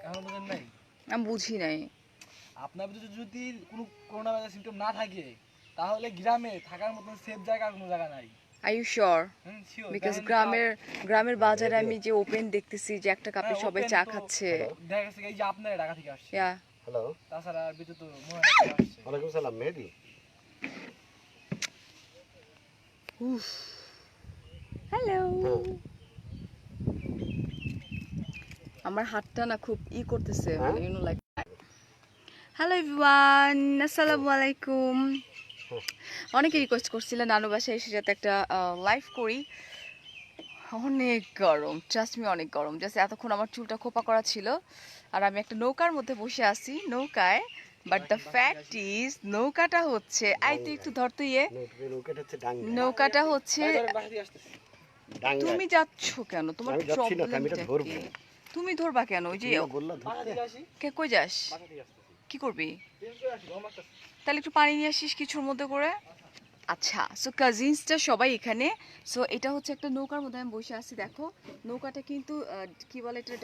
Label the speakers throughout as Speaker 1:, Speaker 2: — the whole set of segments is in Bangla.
Speaker 1: এখন বুঝেন নাই?
Speaker 2: আমি বুঝি নাই।
Speaker 1: আপনার যদি কোনো করোনা ভাইরাস সিমটম না থাকে তাহলে গ্রামে থাকার মতন সেফ জায়গা আর কোনো জায়গা নাই।
Speaker 2: Are you sure?
Speaker 1: Sure.
Speaker 2: Because গ্রামের বাজারে আমি যে ওপেন দেখতেছি যে একটা কাপে
Speaker 1: হ্যাঁ,
Speaker 2: সবাই
Speaker 1: open
Speaker 2: চা
Speaker 1: তো
Speaker 2: খাচ্ছে।
Speaker 1: দেখা গেছে এই যে আপনারা ঢাকা থেকে আসছে।
Speaker 2: ইয়া
Speaker 3: হ্যালো,
Speaker 1: তাছাড়া আর ভিতরে তো মনে হয় না কেউ আসছে।
Speaker 3: ওয়ালাইকুম সালাম মেহেদি।
Speaker 2: উফ হ্যালো।
Speaker 3: হ্যাঁ,
Speaker 2: আমার হাতটা না খুব করতেছে
Speaker 3: হ্যাঁ?
Speaker 2: মানে লাইক। হ্যালো এভরিওয়ান, আসসালামু আলাইকুম।
Speaker 3: হ্যাঁ।
Speaker 2: অনেকে রিকোয়েস্ট করছিল নানু বাসায় এসে যাতে একটা লাইভ করি। অনেক গরম, ট্রাস্ট মি অনেক গরম। জাস্ট এতক্ষণ আমার চুলটা খোপা করা ছিল আর আমি একটা নৌকার মধ্যে বসে আছি নৌকায়। বাট দ্য ফ্যাক্ট ইজ নৌকাটা হচ্ছে তুই একটু ধর তো
Speaker 3: নৌকাটা হচ্ছে ডাঙ্গা।
Speaker 2: নৌকাটা হচ্ছে
Speaker 1: বাসা দিয়ে আসতেছে।
Speaker 3: ডাঙ্গা।
Speaker 2: তুমি যাচ্ছ কেন? তোমার
Speaker 3: আমি যাচ্ছি না, আমি এটা
Speaker 2: প্রবলেমটা
Speaker 3: ধরবো।
Speaker 2: কি? তুমি ধরবা কেন? ওই যে
Speaker 3: তুমি বললা
Speaker 1: বাসা
Speaker 3: ধরতে।
Speaker 1: থেকে আসি,
Speaker 2: কে কই যাস?
Speaker 1: বাসা থেকে আসতেছি।
Speaker 2: কি করবি?
Speaker 1: ট্রেন করে আসি, গরম লাগতেছে।
Speaker 2: তাহলে একটু পানি নিয়ে আসিস কিছুর মধ্যে করে। আচ্ছা, সো কাজিনসটা সবাই এখানে। সো এটা হচ্ছে একটা নৌকার মধ্যে আমি বসে আছি। দেখো নৌকাটা কিন্তু কি বলে এটা,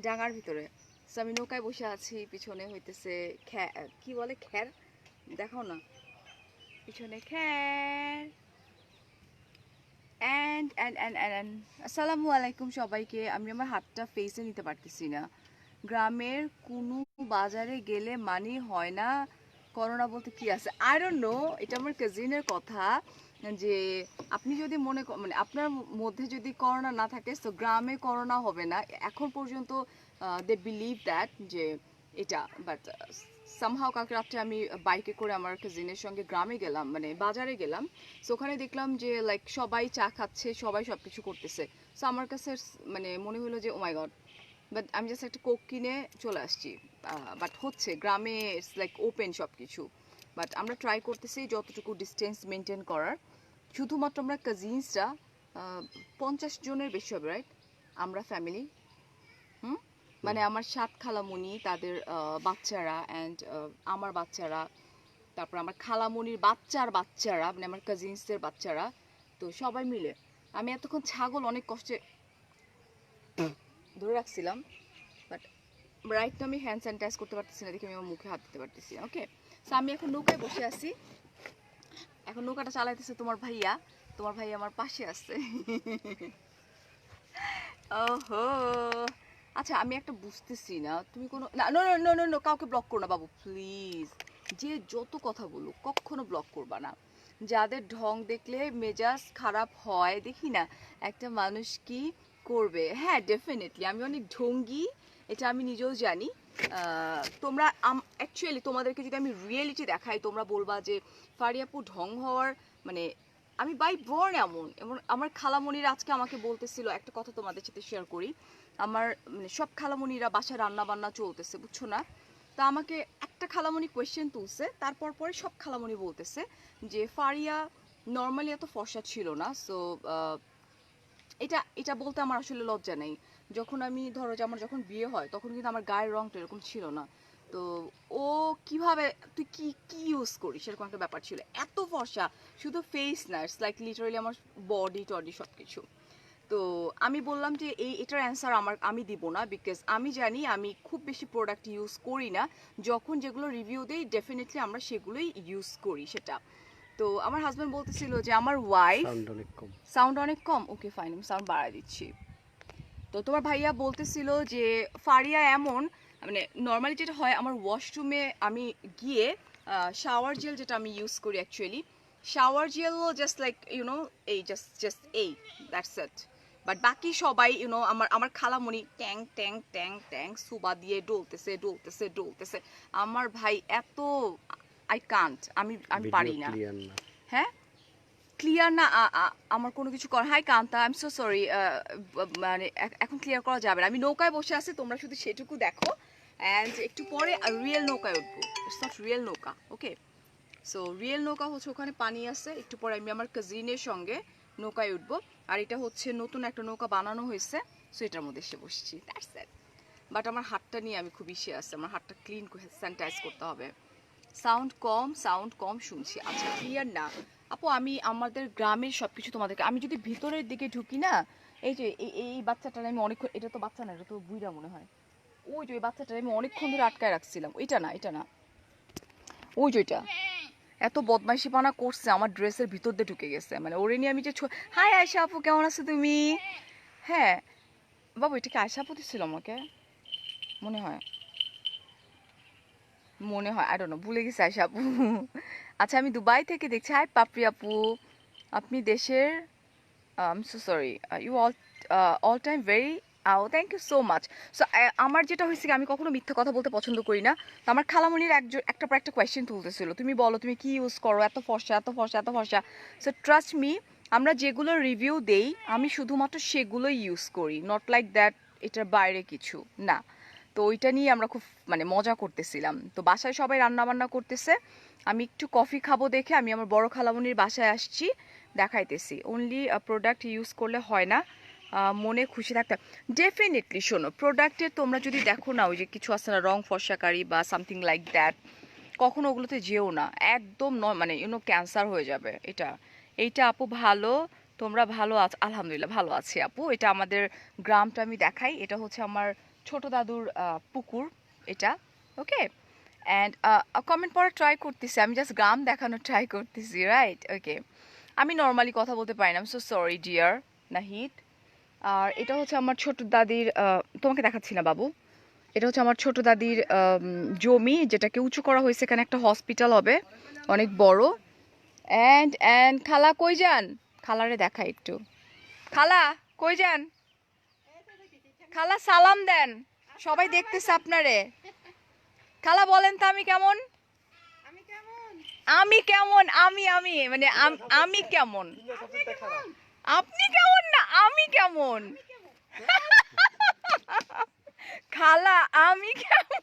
Speaker 2: ডাঙার ভিতরে। সো আমি নৌকায় বসে আছি, পিছনে হইতেছে কি বলে খ্যার, দেখো না পিছনে খ্যার। অ্যান্ড আসসালামু আলাইকুম সবাইকে। আমি আমার হাতটা ফেসে নিতে পারতেছি না। গ্রামের কোনো বাজারে গেলে মানি হয় না করোনা বলতে কি আছে, আই ডোন্ট নো। এটা আমার কাজিনের কথা যে আপনি যদি মানে আপনার মধ্যে যদি করোনা না থাকে তো গ্রামে করোনা হবে না। এখন পর্যন্ত দে বিলিভ দ্যাট যে এটা। বাট সামহাও কালকে রাত্রে আমি বাইকে করে আমার কাজিনের সঙ্গে গ্রামে গেলাম, মানে বাজারে গেলাম। সো ওখানে দেখলাম যে লাইক সবাই চা খাচ্ছে, সবাই সব কিছু করতেছে। সো আমার কাছে মানে মনে হলো যে ও মাই গড। বাট আমি জাস্ট একটা কোক কিনে চলে আসছি। বাট হচ্ছে গ্রামে ইটস লাইক ওপেন সব কিছু। বাট আমরা ট্রাই করতেছি যতটুকু ডিস্টেন্স মেনটেন করার। শুধুমাত্র আমরা কাজিনসরা 50 জনের বেশি হবে, রাইট? আমরা ফ্যামিলি, মানে আমার 7 খালামণি, তাদের বাচ্চারা অ্যান্ড আমার বাচ্চারা, তারপর আমার খালামণির বাচ্চারা, মানে আমার কাজিনসদের বাচ্চারা। তো সবাই মিলে আমি এতক্ষণ ছাগল অনেক কষ্টে ধরে রাখছিলাম। বাট রাইট আমি হ্যান্ড স্যানিটাইজ করতে পারতেছি না দেখে আমি আমার মুখে হাত দিতে পারতেছি না। ওকে, সো আমি এখন নৌকায় বসে আছি। এখন নৌকাটা চালাইতেছে তোমার ভাইয়া। তোমার ভাই আমার পাশে আছে। ওহো, আচ্ছা আমি একটা বুঝতেছি না, তুমি কোনো না, নো নো নো নো, কাউকে ব্লক করো না বাবু প্লিজ। যে যত কথা বলুক কখনো ব্লক করবা না। যাদের ঢং দেখলে মেজাজ খারাপ হয় দেখি না, একটা মানুষ কি করবে। হ্যাঁ ডেফিনেটলি আমি অনেক ঢঙ্গি, এটা আমি নিজেও জানি। তোমরা অ্যাকচুয়ালি তোমাদেরকে যদি আমি রিয়েলিটি দেখাই তোমরা বলবা যে ফারিয়াপু ঢং হওয়ার মানে আমি বাই বর্ন এমন এমন। আমার খালামণিরা আজকে আমাকে বলতেছিল একটা কথা, তোমাদের সাথে শেয়ার করি। আমার মানে সব খালামণিরা বাসায় রান্না বান্না চলতেছে, বুঝছো না? তা আমাকে একটা খালামণি কোয়েশ্চেন তুলছে, তারপর পরে সব খালামণি বলতেছে যে ফারিয়া নর্মালি এত ফর্সা ছিল না। সো এটা এটা বলতে আমার আসলে লজ্জা নেই। যখন আমি ধরো যে আমার যখন বিয়ে হয় তখন কিন্তু আমার গায়ের রংটা এরকম ছিল না। তো ও কিভাবে তুই কি কি ইউজ করিস সেরকম একটা ব্যাপার ছিল। এত ফর্সা, শুধু ফেস না, ইটস লাইক লিটারালি আমার বডি টডি সব কিছু। তো আমি বললাম যে এটার অ্যান্সার আমি দিব না, বিকজ আমি জানি আমি খুব বেশি প্রোডাক্ট ইউজ করি না। যখন যেগুলো রিভিউ দেই ডেফিনেটলি আমরা সেগুলোই ইউজ করি সেটা। তো আমার হাজব্যান্ড বলতেছিল যে আমার ওয়াইফ সাউন্ড অনেক কম। ওকে ফাইন, আমি সাউন্ড বাড়ায় দিচ্ছি। তো তোমার ভাইয়া বলতেছিল যে ফারিয়া এমন, মানে নর্মালি যেটা হয় আমার ওয়াশরুমে আমি গিয়ে শাওয়ার জেল যেটা আমি ইউজ করি অ্যাকচুয়ালি, শাওয়ার জেলও জাস্ট লাইক ইউনো এই জাস্ট এই দ্যাটস ইট। বাট বাকি সবাই ইউনো আমার আমার খালামণি ট্যাং ট্যাং ট্যাং ট্যাং সুবা দিয়ে ডলতেছে। আমার ভাই এত আই কান্ট, আমি আমি পারি না। হ্যাঁ ক্লিয়ার না, আমার কোনো কিছু কর। Hi Kanta, I am so sorry, মানে এখন ক্লিয়ার করা যাবে না। আমি নৌকায় বসে আছি, তোমরা শুধু সেটুকু দেখো। অ্যান্ড একটু পরে রিয়েল নৌকায় উঠবো। ইটস নট রিয়েল নৌকা, ওকে? সো রিয়েল নৌকা হচ্ছে ওখানে পানি আছে, একটু পরে আমি আমার কাজিনের সঙ্গে নৌকায় উঠবো। আর এটা হচ্ছে নতুন একটা নৌকা বানানো হয়েছে, সো এটার মধ্যে এসে বসছি, দ্যাটস ইট। বাট আমার হাতটা নিয়ে আমি খুব ইসে আছে, আমার হাতটা ক্লিন স্যানিটাইজ করতে হবে। সাউন্ড কম শুনছি। আচ্ছা ক্লিয়ার না আপু? আমি আমাদের গ্রামের সব কিছু তোমাদেরকে, আমি যদি ভিতরের দিকে ঢুকি না এই যে এই বাচ্চাটার আমি অনেকক্ষণ, এটা তো বাচ্চা না, এটা তো বুইড়া মনে হয়। ওই যে ওই বাচ্চাটার আমি অনেকক্ষণ ধরে আটকায় রাখছিলাম। এটা না, এটা না, ওই যে ওইটা এত বদমাইশিপানা করছে, আমার ড্রেসের ভিতর দিয়ে ঢুকে গেছে। মানে ওরে নিয়ে আমি যে হাই আয়শা আপু কেমন আছো তুমি? হ্যাঁ বাবু, এটা কি আয়শা আপু ছিল আমাকে? মনে হয়, মনে হয়, আই ডোন্ট নো, ভুলে গেছি আয়শা আপু। আচ্ছা, আমি দুবাই থেকে দেখছি। হাই পাপড়ি আপু, আপনি দেশের, I am so sorry, you all time very, thank you so much. So আমার যেটা হয়েছে, আমি কখনো মিথ্যা কথা বলতে পছন্দ করি না। তো আমার খালামণির একটা পর একটা কোয়েশ্চেন তুলতেছিল, তুমি বলো তুমি কি ইউজ করো, এত ফর্সা এত ফর্সা এত ফর্সা। সো ট্রাস্ট মি, আমরা যেগুলো রিভিউ দেই আমি শুধুমাত্র সেগুলোই ইউজ করি, নট লাইক দ্যাট এটার বাইরে কিছু না। তো ওইটা নিয়ে আমরা খুব মানে মজা করতেছিলাম। তো বাসায় সবাই রান্না বান্না করতেছে, আমি একটু কফি খাবো দেখে আমি আমার বড় খালামণির বাসায় আসছি, দেখাইতেছি। অনলি প্রোডাক্ট ইউজ করলে হয় না, মনে খুশি থাকতে। ডেফিনেটলি শোনো, প্রোডাক্টের তোমরা যদি দেখো না ওই যে কিছু আছে না রং ফর্সাকারী বা সামথিং লাইক দ্যাট, কখনো ওগুলোতে যেও না, একদম নয়, মানে ক্যান্সার হয়ে যাবে। এইটা আপু ভালো, তোমরা ভালো আছো? আলহামদুলিল্লাহ ভালো আছি আপু। এটা আমাদের গ্রামটা আমি দেখাই, এটা হচ্ছে আমার ছোট দাদুর পুকুর এটা। ওকে, অ্যান্ড কমেন্ট পড়া ট্রাই করতেছি, আমি জাস্ট গ্রাম দেখানোর ট্রাই করতেছি, রাইট? ওকে, আমি নর্মালি কথা বলতে পারি না, I am so sorry dear Nahid. আর এটা হচ্ছে আমার ছোট দাদির, তোমাকে দেখাচ্ছি না বাবু, এটা হচ্ছে আমার ছোট দাদির জমি, যেটাকে উঁচু করা হয়েছে, এখানে একটা হসপিটাল হবে অনেক বড়। অ্যান্ড খালা কই যান? খালারে দেখা একটু, খালা কই যান? খালা সালাম দেন, সবাই দেখতেছে আপনারে। খালা বলেন তো আমি কেমন? আমি কেমন? আমি মানে আমি কেমন? আপনি কেমন না আমি কেমন? খালা আমি কেমন?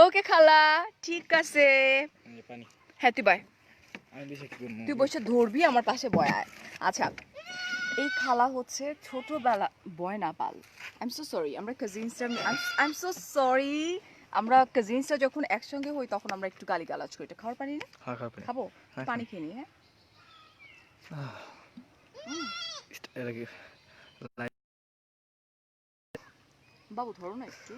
Speaker 2: ওকে খালা, ঠিক আছে। হ্যাঁ তুই বয়, তুই বসে ধরবি, আমার পাশে বয় আয়। আচ্ছা, এই খালা হচ্ছে ছোটবেলা, বয় না পাল, আই এম সো সরি, আমরা কাজিনসরা, আই এম সো সরি, আমরা কাজিনসরা যখন একসঙ্গে হই তখন আমরা একটু গালিগালাজ করি। এটা খাওয়ার পানি না? খাবো, পানি খেয়ে নি। হ্যাঁ বাবু ধরো না একটু।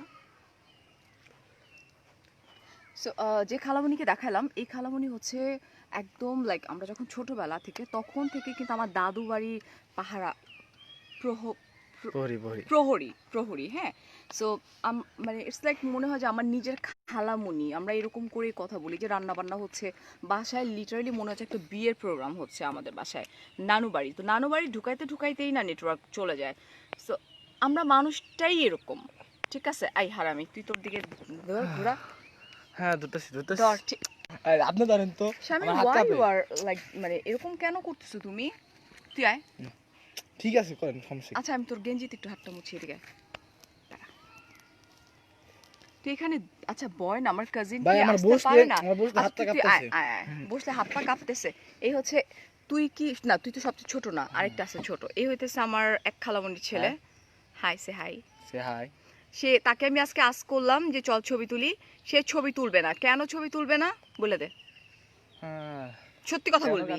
Speaker 2: সো যে খালামণিকে দেখালাম, এই খালামণি হচ্ছে একদম লাইক আমরা যখন ছোটবেলা থেকে, তখন থেকে কিন্তু আমার দাদু বাড়ি পাহারা প্রহরী। হ্যাঁ, সো মানে ইটস লাইক মনে হয় যে আমার নিজের খালামণি। আমরা এরকম করেই কথা বলি, যে রান্না বান্না হচ্ছে বাসায়, লিটারালি মনে হচ্ছে একটা বিয়ের প্রোগ্রাম হচ্ছে আমাদের বাসায়। নানু বাড়ি, তো নানু বাড়ি ঢুকাইতেই না নেটওয়ার্ক চলে যায়। সো আমরা মানুষটাই এরকম, ঠিক আছে? আই হারামি, তুই তোর দিকে ঘোরা।
Speaker 1: হ্যাঁ ধরতেছি
Speaker 2: ধর, ঠিক।
Speaker 1: আপনি ধরেন তো,
Speaker 2: শামিম,
Speaker 1: আমার হাত
Speaker 2: why
Speaker 1: কাঁপে।
Speaker 2: you are like, মানে এরকম কেন করতেছো তুমি? তুই আয়।
Speaker 1: ঠিক আছে করেন, সমস্যা কি?
Speaker 2: আচ্ছা, আমি তোর গেঞ্জিতে একটু হাতটা মুছিয়ে দিকে। তুই এখানে, আচ্ছা বয় না, আমার কাজিন
Speaker 1: ভাই
Speaker 2: কি
Speaker 1: আমার
Speaker 2: আসতে
Speaker 1: বসলে
Speaker 2: পারে না?
Speaker 1: আমার বসলে
Speaker 2: আচ্ছা,
Speaker 1: হাতটা
Speaker 2: তুই আয়
Speaker 1: কাঁপতেছে।
Speaker 2: আয় আয়। বসলে হাত পা কাঁপতেছে। এই হচ্ছে, তুই কি না, তুই তো সবচেয়ে ছোট না, আরেকটা আছে ছোট। এই হইতেছে আমার এক খালামণির ছেলে। High, say hi.
Speaker 1: Say high.
Speaker 2: তাকে আমি আজকে আস্ক করলাম যে চল ছবি তুলি, সে ছবি তুলবে না। কেন ছবি তুলবে না বলে দে,
Speaker 1: হ্যাঁ,
Speaker 2: সত্যি কথা বলবি।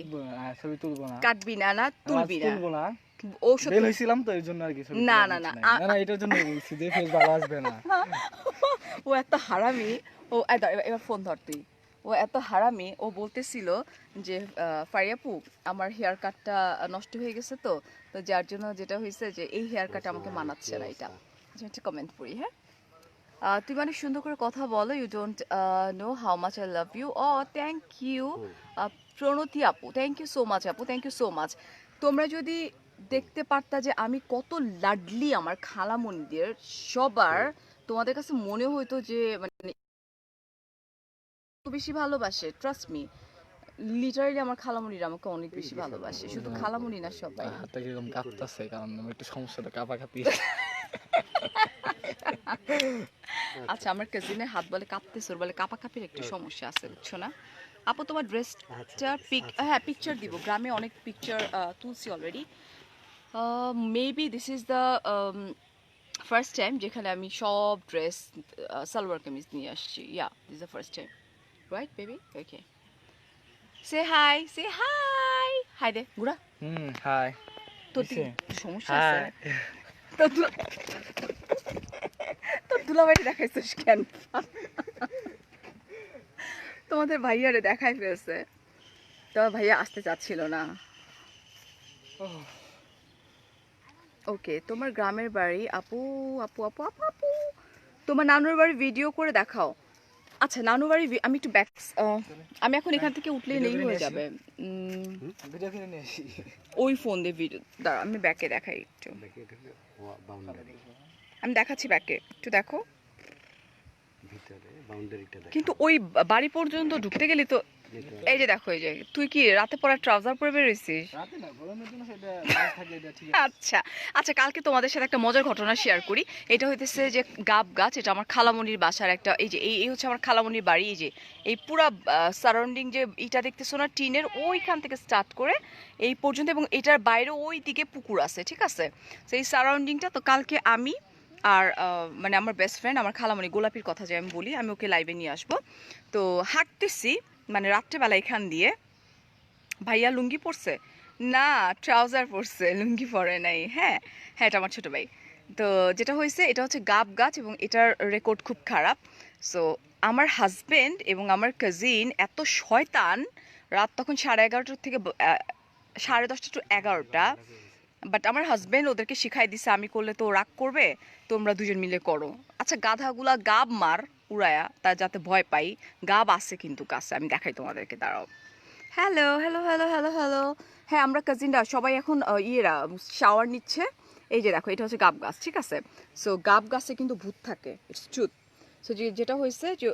Speaker 1: ছবি তুলবো না,
Speaker 2: কাটবি না, না তুলবি না।
Speaker 1: তুলবো না।
Speaker 2: ও
Speaker 1: বের
Speaker 2: সত্যি
Speaker 1: হইছিলাম তো এর জন্য আর কি ছবি
Speaker 2: না,
Speaker 1: তোলা
Speaker 2: না,
Speaker 1: উচিত
Speaker 2: না,
Speaker 1: নাই। না এটার জন্য বলছি যে ফেস ভালো আসবে না।
Speaker 2: ও এত হারামি, ও এবার ফোন ধর তুই। ও এত হারামি, ও বলতেছিল যে ফারিয়াপু, আমার হেয়ার কাটটা নষ্ট হয়ে গেছে, তো তো যার জন্য যেটা হয়েছে যে এই হেয়ার কাট আমাকে মানাচ্ছে না। এটা আচ্ছা, একটা কমেন্ট পড়ি। হ্যাঁ, তুই মানে সুন্দর করে কথা বলো, you don't know how much I love you. ও থ্যাংক ইউ প্রণতি আপু, থ্যাংক ইউ সো মাচ আপু, থ্যাংক ইউ সো মাচ। তোমরা যদি দেখতে পারতা যে আমি কত লাডলি আমার খালামণিদের সবার, তোমাদের কাছে মনে হইতো যে মানে বেশি ভালোবাসে। ট্রাস্ট মি, লিটারালি আমার খালামণিরা আমাকে অনেক বেশি ভালোবাসে। শুধু খালামণি না, সবাই।
Speaker 1: হাতটা কিরকম কাঁপতেছে, কারণ আমার একটু সমস্যাটা কাঁপাকাঁপি।
Speaker 2: আচ্ছা, আমার কাজিনের হাত বলে কাঁপতেছে, ওর বলে কাঁপাকাঁপির একটু সমস্যা আছে, বুঝছো না আপু? তোমার ড্রেসটা হ্যাঁ পিকচার দিব, গ্রামে অনেক পিকচার তুলছি already. Maybe this is the first time যেখানে আমি সব ড্রেস সালোয়ার কামিজ নিয়ে আসছি। Yeah, this the first time, right baby? Okay, say hi, say hi, hi দে, ঘুরা।
Speaker 1: হাই।
Speaker 2: তোর
Speaker 1: দিছে?
Speaker 2: সমস্যা আছে
Speaker 3: হ্যাঁ
Speaker 2: তোর তোর দুলাভাইকে দেখাইছিস কেন? তোমাদের ভাইয়ারে দেখাই ফেলছে, তোমার ভাইয়া আসতে চাচ্ছিল না। ওকে, তোমার গ্রামের বাড়ি আপু আপু আপু আপু আপু তোমার নানুর বাড়ি ভিডিও করে দেখাও। আচ্ছা নানুর বাড়ি আমি একটু ব্যাক আমি এখন এখান থেকে উঠলে
Speaker 1: ভিডিও
Speaker 2: নেই
Speaker 1: করে
Speaker 2: হয়ে
Speaker 1: নিয়ে
Speaker 2: যাবে।
Speaker 1: ভিডিও কিনে নিয়ে আসি।
Speaker 2: ওই ফোন দিয়ে ভিডিও দাঁড়া আমি ব্যাকে দেখাই একটু,
Speaker 3: দেখি এটা বাউন্ডারি
Speaker 2: আমি দেখাচ্ছি ব্যাকে একটু দেখো।
Speaker 3: ভিতরে বাউন্ডারিটা দেখো
Speaker 2: কিন্তু ওই বাড়ি পর্যন্ত ঢুকতে গেলে তো এই যে দেখো, এই যে তুই কি রাতে পরা ট্রাউজার পরে বেরোইছিস?
Speaker 1: রাতে না, গরমের জন্য সেটা মাছ থাকে, এটা ঠিক আছে।
Speaker 2: আচ্ছা আচ্ছা, কালকে তোমাদের সাথে একটা মজার ঘটনা শেয়ার করি। এটা হইতেছে যে গাব গাছ, এটা আমার খালামণির বাসার একটা, এই যে এই হচ্ছে আমার খালামণির বাড়ি। এই যে এই পুরা সারাউন্ডিং যে ইটা দেখতেছো না টিনের, ওইখান থেকে স্টার্ট করে এই পর্যন্ত, এবং এটার বাইরে ওই দিকে পুকুর আছে, ঠিক আছে? তো এই সারাউন্ডিংটা, তো কালকে আমি আর মানে আমার বেস্ট ফ্রেন্ড আমার খালামণি গোলাপির কথা যে আমি বলি, আমি ওকে লাইভে নিয়ে আসবো, তো হাঁটতেছি মানে রাত্রেবেলা এখান দিয়ে। ভাইয়া লুঙ্গি পরছে না, ট্রাউজার পরছে, লুঙ্গি পরে নাই। হ্যাঁ হ্যাঁ, এটা আমার ছোটো ভাই। তো যেটা হয়েছে, এটা হচ্ছে গাব গাছ এবং এটার রেকর্ড খুব খারাপ। সো আমার হাজবেন্ড এবং আমার কাজিন এত শয়তান, রাত তখন 11:30 থেকে 10:30 টু 11টা, বাট আমার হাজবেন্ড ওদেরকে শিখাই দিছে আমি করলে তো রাগ করবে, তোমরা দুজন মিলে করো। আচ্ছা গাধাগুলা গাব মার উড়ায়া, তা যাতে ভয় পাই। গাব আছে কিন্তু কাছে, আমি দেখাই তোমাদেরকে, দাঁড়াও। Hello hello hello hello hello. হ্যাঁ আমরা কাজিনরা সবাই এখন ইয়েরা শাওয়ার নিচ্ছে। এই যে দেখো, এটা হচ্ছে গাব গাছ, ঠিক আছে? সো গাব গাছে কিন্তু ভূত থাকে, ইটস ট্রুথ। সো যেটা হয়েছে যে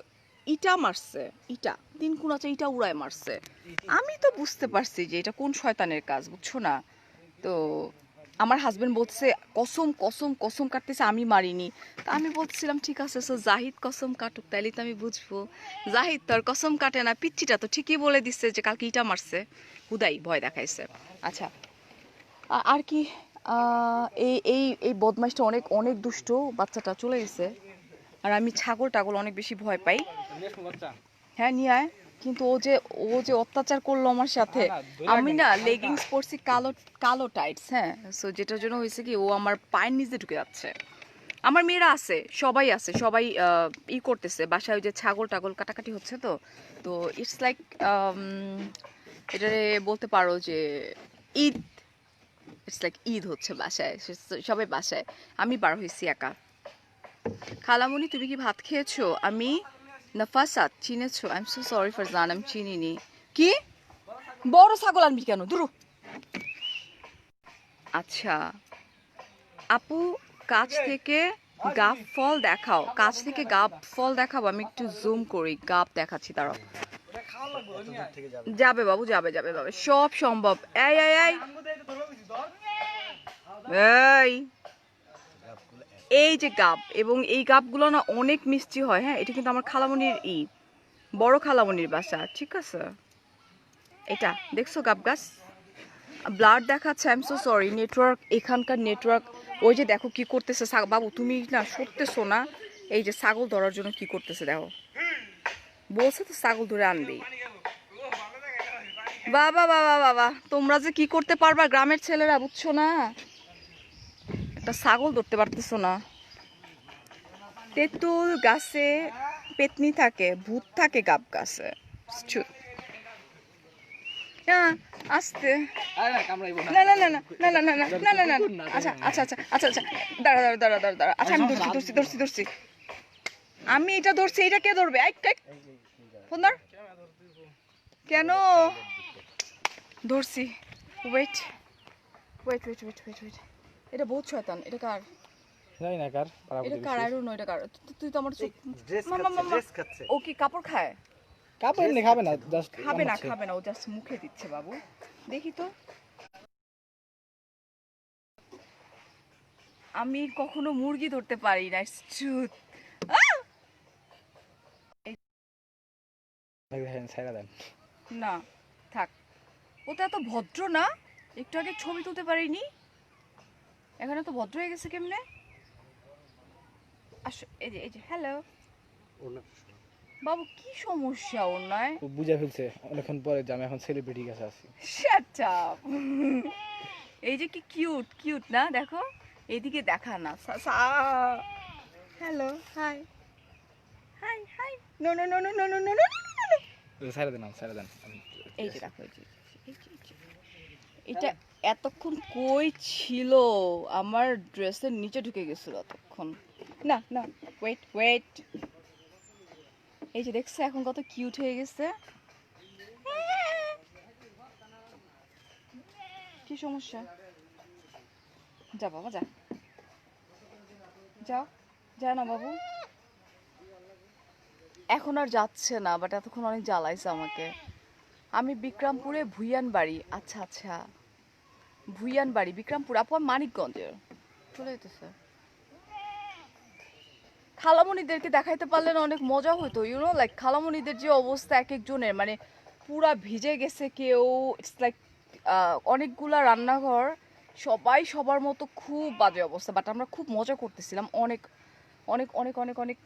Speaker 2: ইটা মারছে, ইটা 3 কোণ আছে, ইটা উড়ায় মারছে। আমি তো বুঝতে পারছি যে এটা কোন শয়তানের কাজ, বুঝছো না? তো আমার হাজবেন্ড বলছে কসম কসম কসম কাটতেছে, আমি মারিনি। তা আমি বলছিলাম ঠিক আছে, সো জাহিদ কসম কাটুক, তাইলে তো আমি বুঝবো। জাহিদ তোর কসম কাটে না, পিচ্চিটা তো ঠিকই বলে দিচ্ছে যে কালকে ইটা মারছে, হুদাই ভয় দেখাইছে। আচ্ছা আর কি, এই এই এই বদমাইশটা অনেক অনেক দুষ্ট, বাচ্চাটা চলে গেছে। আর আমি ছাগল টাগল অনেক বেশি ভয় পাই। হ্যাঁ নিয়ে আয়, কিন্তু ও যে অত্যাচার করলো আমার সাথে। আমি না লেগিংস পরছি কালো কালো টাইটস, হ্যাঁ। সো যেটার জন্য হয়েছে কি, ও আমার পায়ের নিচে ঢুকে যাচ্ছে। আমার মেয়েরা আছে, সবাই আছে, সবাই ই করতেছে বাসায়, ওই যে ছাগল টাগল কাটাকাটি হচ্ছে। তো তো ইটস লাইক এটারে বলতে পারো যে ঈদ, ইটস লাইক ঈদ হচ্ছে বাসায়, সবাই বাসায়, আমি বার হয়েছি একা। খালামুনি তুমি কি ভাত খেয়েছো? আমি নাফাসাত, চিনেছো? I am so sorry Farzan, আমি চিনিনি। কি বড় ছাগল আনবি কেন, দূর। আচ্ছা আপু, কাছ থেকে গাব ফল দেখাও, কাছ থেকে গাব ফল দেখাবো, আমি একটু জুম করি, গাব দেখাচ্ছি, দাঁড়াও।
Speaker 1: এটা খাওয়া লাগবে, ওই নিয়ে আয়।
Speaker 3: থেকে যাবে
Speaker 2: যাবে বাবু, যাবে যাবে যাবে, সব সম্ভব। এই এই এই এই এই যে গাব, এবং এই গাবগুলো না অনেক মিষ্টি হয়। হ্যাঁ, এটা কিন্তু আমার খালামণির বড় খালামণির বাসা, ঠিক আছে? এটা দেখছো গাব গাছ, ব্লাড দেখাচ্ছে। I am so sorry, network, এখানকার নেটওয়ার্ক। ওই যে দেখো কি করতেছে বাবু, তুমি না সরতেছো না। এই যে ছাগল ধরার জন্য কি করতেছে দেখো, বলছে তো ছাগল ধরে আনবি। বাবা বাবা বাবা, তোমরা যে কি করতে পারবা গ্রামের ছেলেরা, বুঝছো না? একটা ছাগল ধরতে পারতেছো না। তেঁতুল গাছে পেতনি থাকে, ভূত থাকে গাব গাছে। আস্তে,
Speaker 1: আরে না, কামড়াইবো না।
Speaker 2: না না না না না না না না না না না। আচ্ছা আচ্ছা আচ্ছা আচ্ছা আচ্ছা, দাঁড়া দাঁড়া দাঁড়া দাঁড়া দাঁড়া। আচ্ছা আমি ধরছি ধরছি ধরছি ধরছি, আমি এটা ধরছি, এটা কে ধরবে? ফোন ধর। কেন ধরছি? Wait wait wait wait wait wait, এটা বহুত শয়তান। এটা কার?
Speaker 1: জানি না কার,
Speaker 2: এটা কার? আই ডোন্ট নো এটা কার। তুই তো আমার চোখ,
Speaker 3: ড্রেস
Speaker 2: মামা
Speaker 3: খাচ্ছে
Speaker 2: মামা,
Speaker 3: ড্রেস খাচ্ছে
Speaker 2: ও কি কাপড় খায়?
Speaker 1: কাপড় এমনি খাবে না, জাস্ট
Speaker 2: খাবে না খাবে না, ও জাস্ট মুখে দিচ্ছে বাবু। দেখি তো, আমি কখনো মুরগি ধরতে পারি না, ট্রুথ।
Speaker 1: ছাইরা দেন।
Speaker 2: না থাক, ও তো এত ভদ্র না, একটু আগে ছবি তুলতে পারিনি, এখানে তো ভদ্র হয়ে গেছে কেমনে? আসো, এই যে এই যে, হ্যালো
Speaker 3: ওনার
Speaker 2: বাবু, কি সমস্যা ওর নয়?
Speaker 1: ও বুঝে ফেলছে অনেকক্ষণ পরে যে আমি এখন সেলিব্রিটি কাছে আছি।
Speaker 2: Shut up. এই যে কি কিউট কিউট না, দেখো এইদিকে দেখা না। Hello, hi hi hi, no no no no no no no no.
Speaker 1: ছেড়ে দেন ছেড়ে দেন।
Speaker 2: এই যে দেখো, এটা এতক্ষণ কই ছিল, আমার ড্রেসের নিচে ঢুকে গেছিল এতক্ষণ। না না, ওয়েট ওয়েট, এই যে দেখছো এখন কত কিউট হয়ে গেছে। কি সমস্যা? যা বাবা যা, যাও, যা না বাবু। এখন আর যাচ্ছে না, বাট এতক্ষণ অনেক জ্বালাইছে আমাকে। আমি বিক্রমপুরে ভুইয়ান বাড়ি। আচ্ছা আচ্ছা, ভুইয়ান বাড়ি বিক্রমপুর। আপু মানিকগঞ্জের। চলে যেতেছে। খালামণিদেরকে দেখাইতে পারলে না অনেক মজা হতো, ইউনো লাইক খালামণিদের যে অবস্থা এক একজনের, মানে পুরা ভিজে গেছে কেউ, ইটস লাইক অনেকগুলা রান্নাঘর, সবাই সবার মতো খুব বাজে অবস্থা, বাট আমরা খুব মজা করতেছিলাম অনেক অনেক অনেক অনেক অনেক।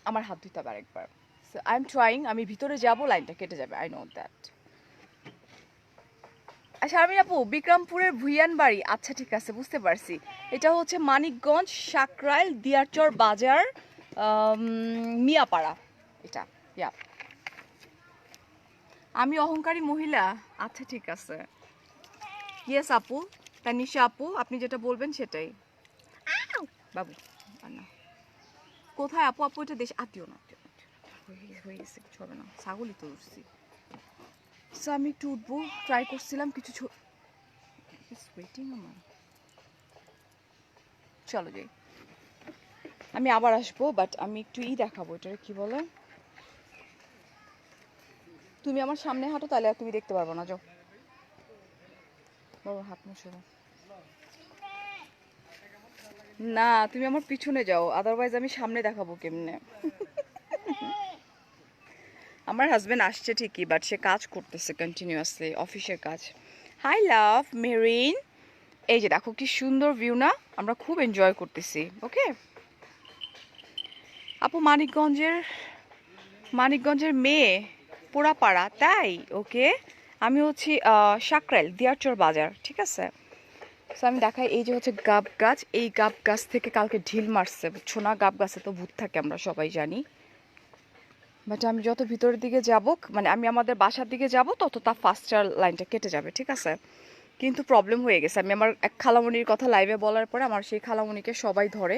Speaker 2: আমার হাত ধুতে হবে আরেকবার। সো আই এম ট্রাইং, আমি ভিতরে যাব, লাইনটা কেটে যাবে, আই নো দ্যাট। আচ্ছা আমি আপু বিক্রমপুরের ভুইয়ান বাড়ি, আচ্ছা ঠিক আছে বুঝতে পারছি। এটা হচ্ছে মানিকগঞ্জ সাকরাইল দিয়ারচর বাজার, মিয়াপাড়া এটা। ইয়া, আমি অহংকারী মহিলা, আচ্ছা ঠিক আছে। ইয়েস আপু, তানিশা আপু, আপনি যেটা বলবেন সেটাই। বাবু না, কোথায় আপু? আপু এটা দেশ আত্মীয় না, হয়ে গেছে, কিছু হবে না, ছাগলই তো উঠছি। সো আমি একটু উঠবো, ট্রাই করছিলাম কিছু ওয়েটিং আমার। চলো যাই, আমি আবার আসবো, বাট আমি একটু দেখাবো, এটা কি বলে, তুমি আমার সামনে হাঁটো তাহলে আর তুমি দেখতে পারবো না। যাও বাবা, হাত মুছে দাও। না তুমি আমার পিছনে যাও, আদারওয়াইজ আমি সামনে দেখাবো কেমনে। আমার হাজবেন্ড আসছে ঠিকই, বাট সে কাজ করতেছে কন্টিনিউয়াসলি, অফিসের কাজ। হাই লাভ মেরিন, এই যে দেখো কি সুন্দর ভিউ না, আমরা খুব এনজয় করতেছি। ওকে আপু মানিকগঞ্জের মেয়ে, পোড়াপাড়া, তাই? ওকে, আমি হচ্ছি সাকরাইল দিয়ারচর বাজার, ঠিক আছে। সো আমি দেখাই, এই যে হচ্ছে গাব গাছ, এই গাব গাছ থেকে কালকে ঢিল মারছে, বুঝছো না, গাব গাছে তো ভূত থাকে আমরা সবাই জানি। বাট আমি যত ভিতরের দিকে যাব, মানে আমি আমাদের বাসার দিকে যাব, তত তা ফাস্টার লাইনটা কেটে যাবে, ঠিক আছে। কিন্তু প্রবলেম হয়ে গেছে, আমি আমার এক খালামণির কথা লাইভে বলার পরে আমার সেই খালামণিকে সবাই ধরে,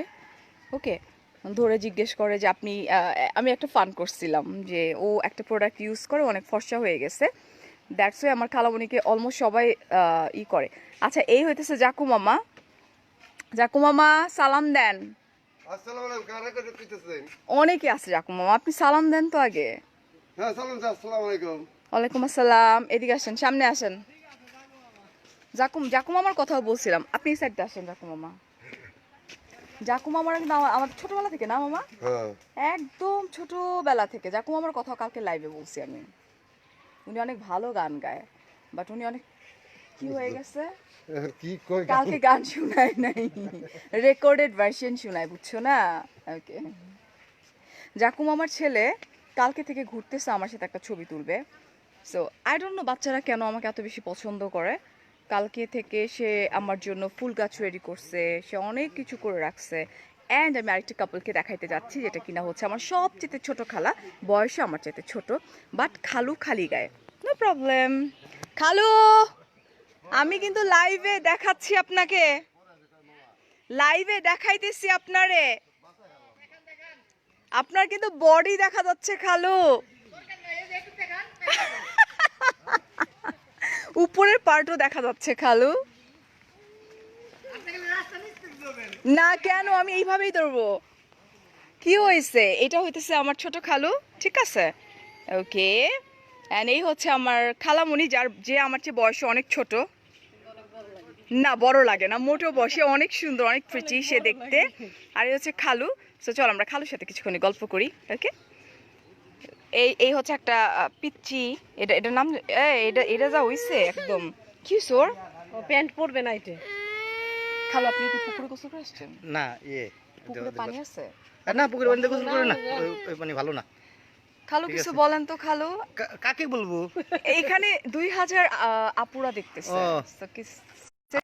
Speaker 2: ওকে, ধরে জিজ্ঞেস করে যে আপনি, আমি একটা ফান করছিলাম যে ও একটা প্রোডাক্ট ইউজ করে অনেক ফর্সা হয়ে গেছে, দ্যাটস ওয়াই আমার খালামণিকে অলমোস্ট সবাই করে। আচ্ছা এই হইতেছে জাকু মামা, জাকু মামা সালাম দেন।
Speaker 4: আসসালামু আলাইকুম, কারা কথা কইতেছেন?
Speaker 2: অনেকে আছে জাকু মামা, আপনি সালাম দেন তো আগে।
Speaker 4: হ্যাঁ সালাম, আসসালামু আলাইকুম।
Speaker 2: ওয়ালাইকুম আসসালাম, এদিকে আসেন, সামনে আসেন। জাকু মামার কথাও বলছিলাম, আপনি এই সাইডে আসেন। জাকু মামা, জাকু মামার কিন্তু আমার ছোটবেলা থেকে না মামা,
Speaker 4: হ্যাঁ
Speaker 2: একদম ছোটবেলা থেকে। জাকু মামার কথাও কালকে লাইভে বলছি আমি, উনি অনেক ভালো গান গায়, বাট উনি অনেক কি হয়ে গেছে,
Speaker 4: কি কই
Speaker 2: কালকে গান শোনায় নাই, রেকর্ডেড ভার্সন শোনায়, বুঝছো না। ওকে, জাকু মামার ছেলে কালকে থেকে ঘুরতেছে আমার সাথে, একটা ছবি তুলবে। সো আই ডোন্ট নো বাচ্চারা কেন আমাকে এত বেশি পছন্দ করে। কালকে থেকে সে আমার জন্য ফুল গাছ রেডি করছে, সে অনেক কিছু করে রাখছে। অ্যান্ড আমি আরেকটা কাপলকে দেখাইতে যাচ্ছি, যেটা কিনা হচ্ছে আমার সবচেয়ে ছোট খালা, বয়সে আমার চাইতে ছোট, বাট খালু খালি গায়ে, নো প্রবলেম। খালু, আমি কিন্তু লাইভে দেখাচ্ছি আপনাকে, লাইভে দেখাইতেছি আপনারে, আপনার কিন্তু বডি দেখা যাচ্ছে খালু, উপরের পার্টও দেখা যাচ্ছে খালু। না কেন, আমি এইভাবেই ধরবো। কি হয়েছে, এটা হইতেছে আমার ছোট খালু, ঠিক আছে। ওকে, এন্ড এই হচ্ছে আমার খালামণি, যে আমার চেয়ে বয়সে অনেক ছোট। না বড় লাগে না মোটেও, বয়সে অনেক সুন্দর, অনেক প্রিটি সে দেখতে। আর এই হচ্ছে খালু। সো চল আমরা খালুর সাথে কিছুক্ষণ গল্প করি। ওকে, এই হচ্ছে একটা পিচ্চি, এটার নাম এটা যা হইছে একদম কি সোর,
Speaker 5: প্যান্ট পরবে না এটা।
Speaker 2: খালু আপনি কি পুকুরে গোসল করে আসছেন?
Speaker 3: না
Speaker 2: পুকুরে পানি আছে?
Speaker 3: না, পুকুরে পানিতে গোসল করে না, ওই পানি ভালো না।
Speaker 2: খালু কিছু বলেন তো খালু।
Speaker 3: কাকে বলবো?
Speaker 2: এইখানে 2000 আপুরা দেখতেছে,
Speaker 3: ও।
Speaker 2: So,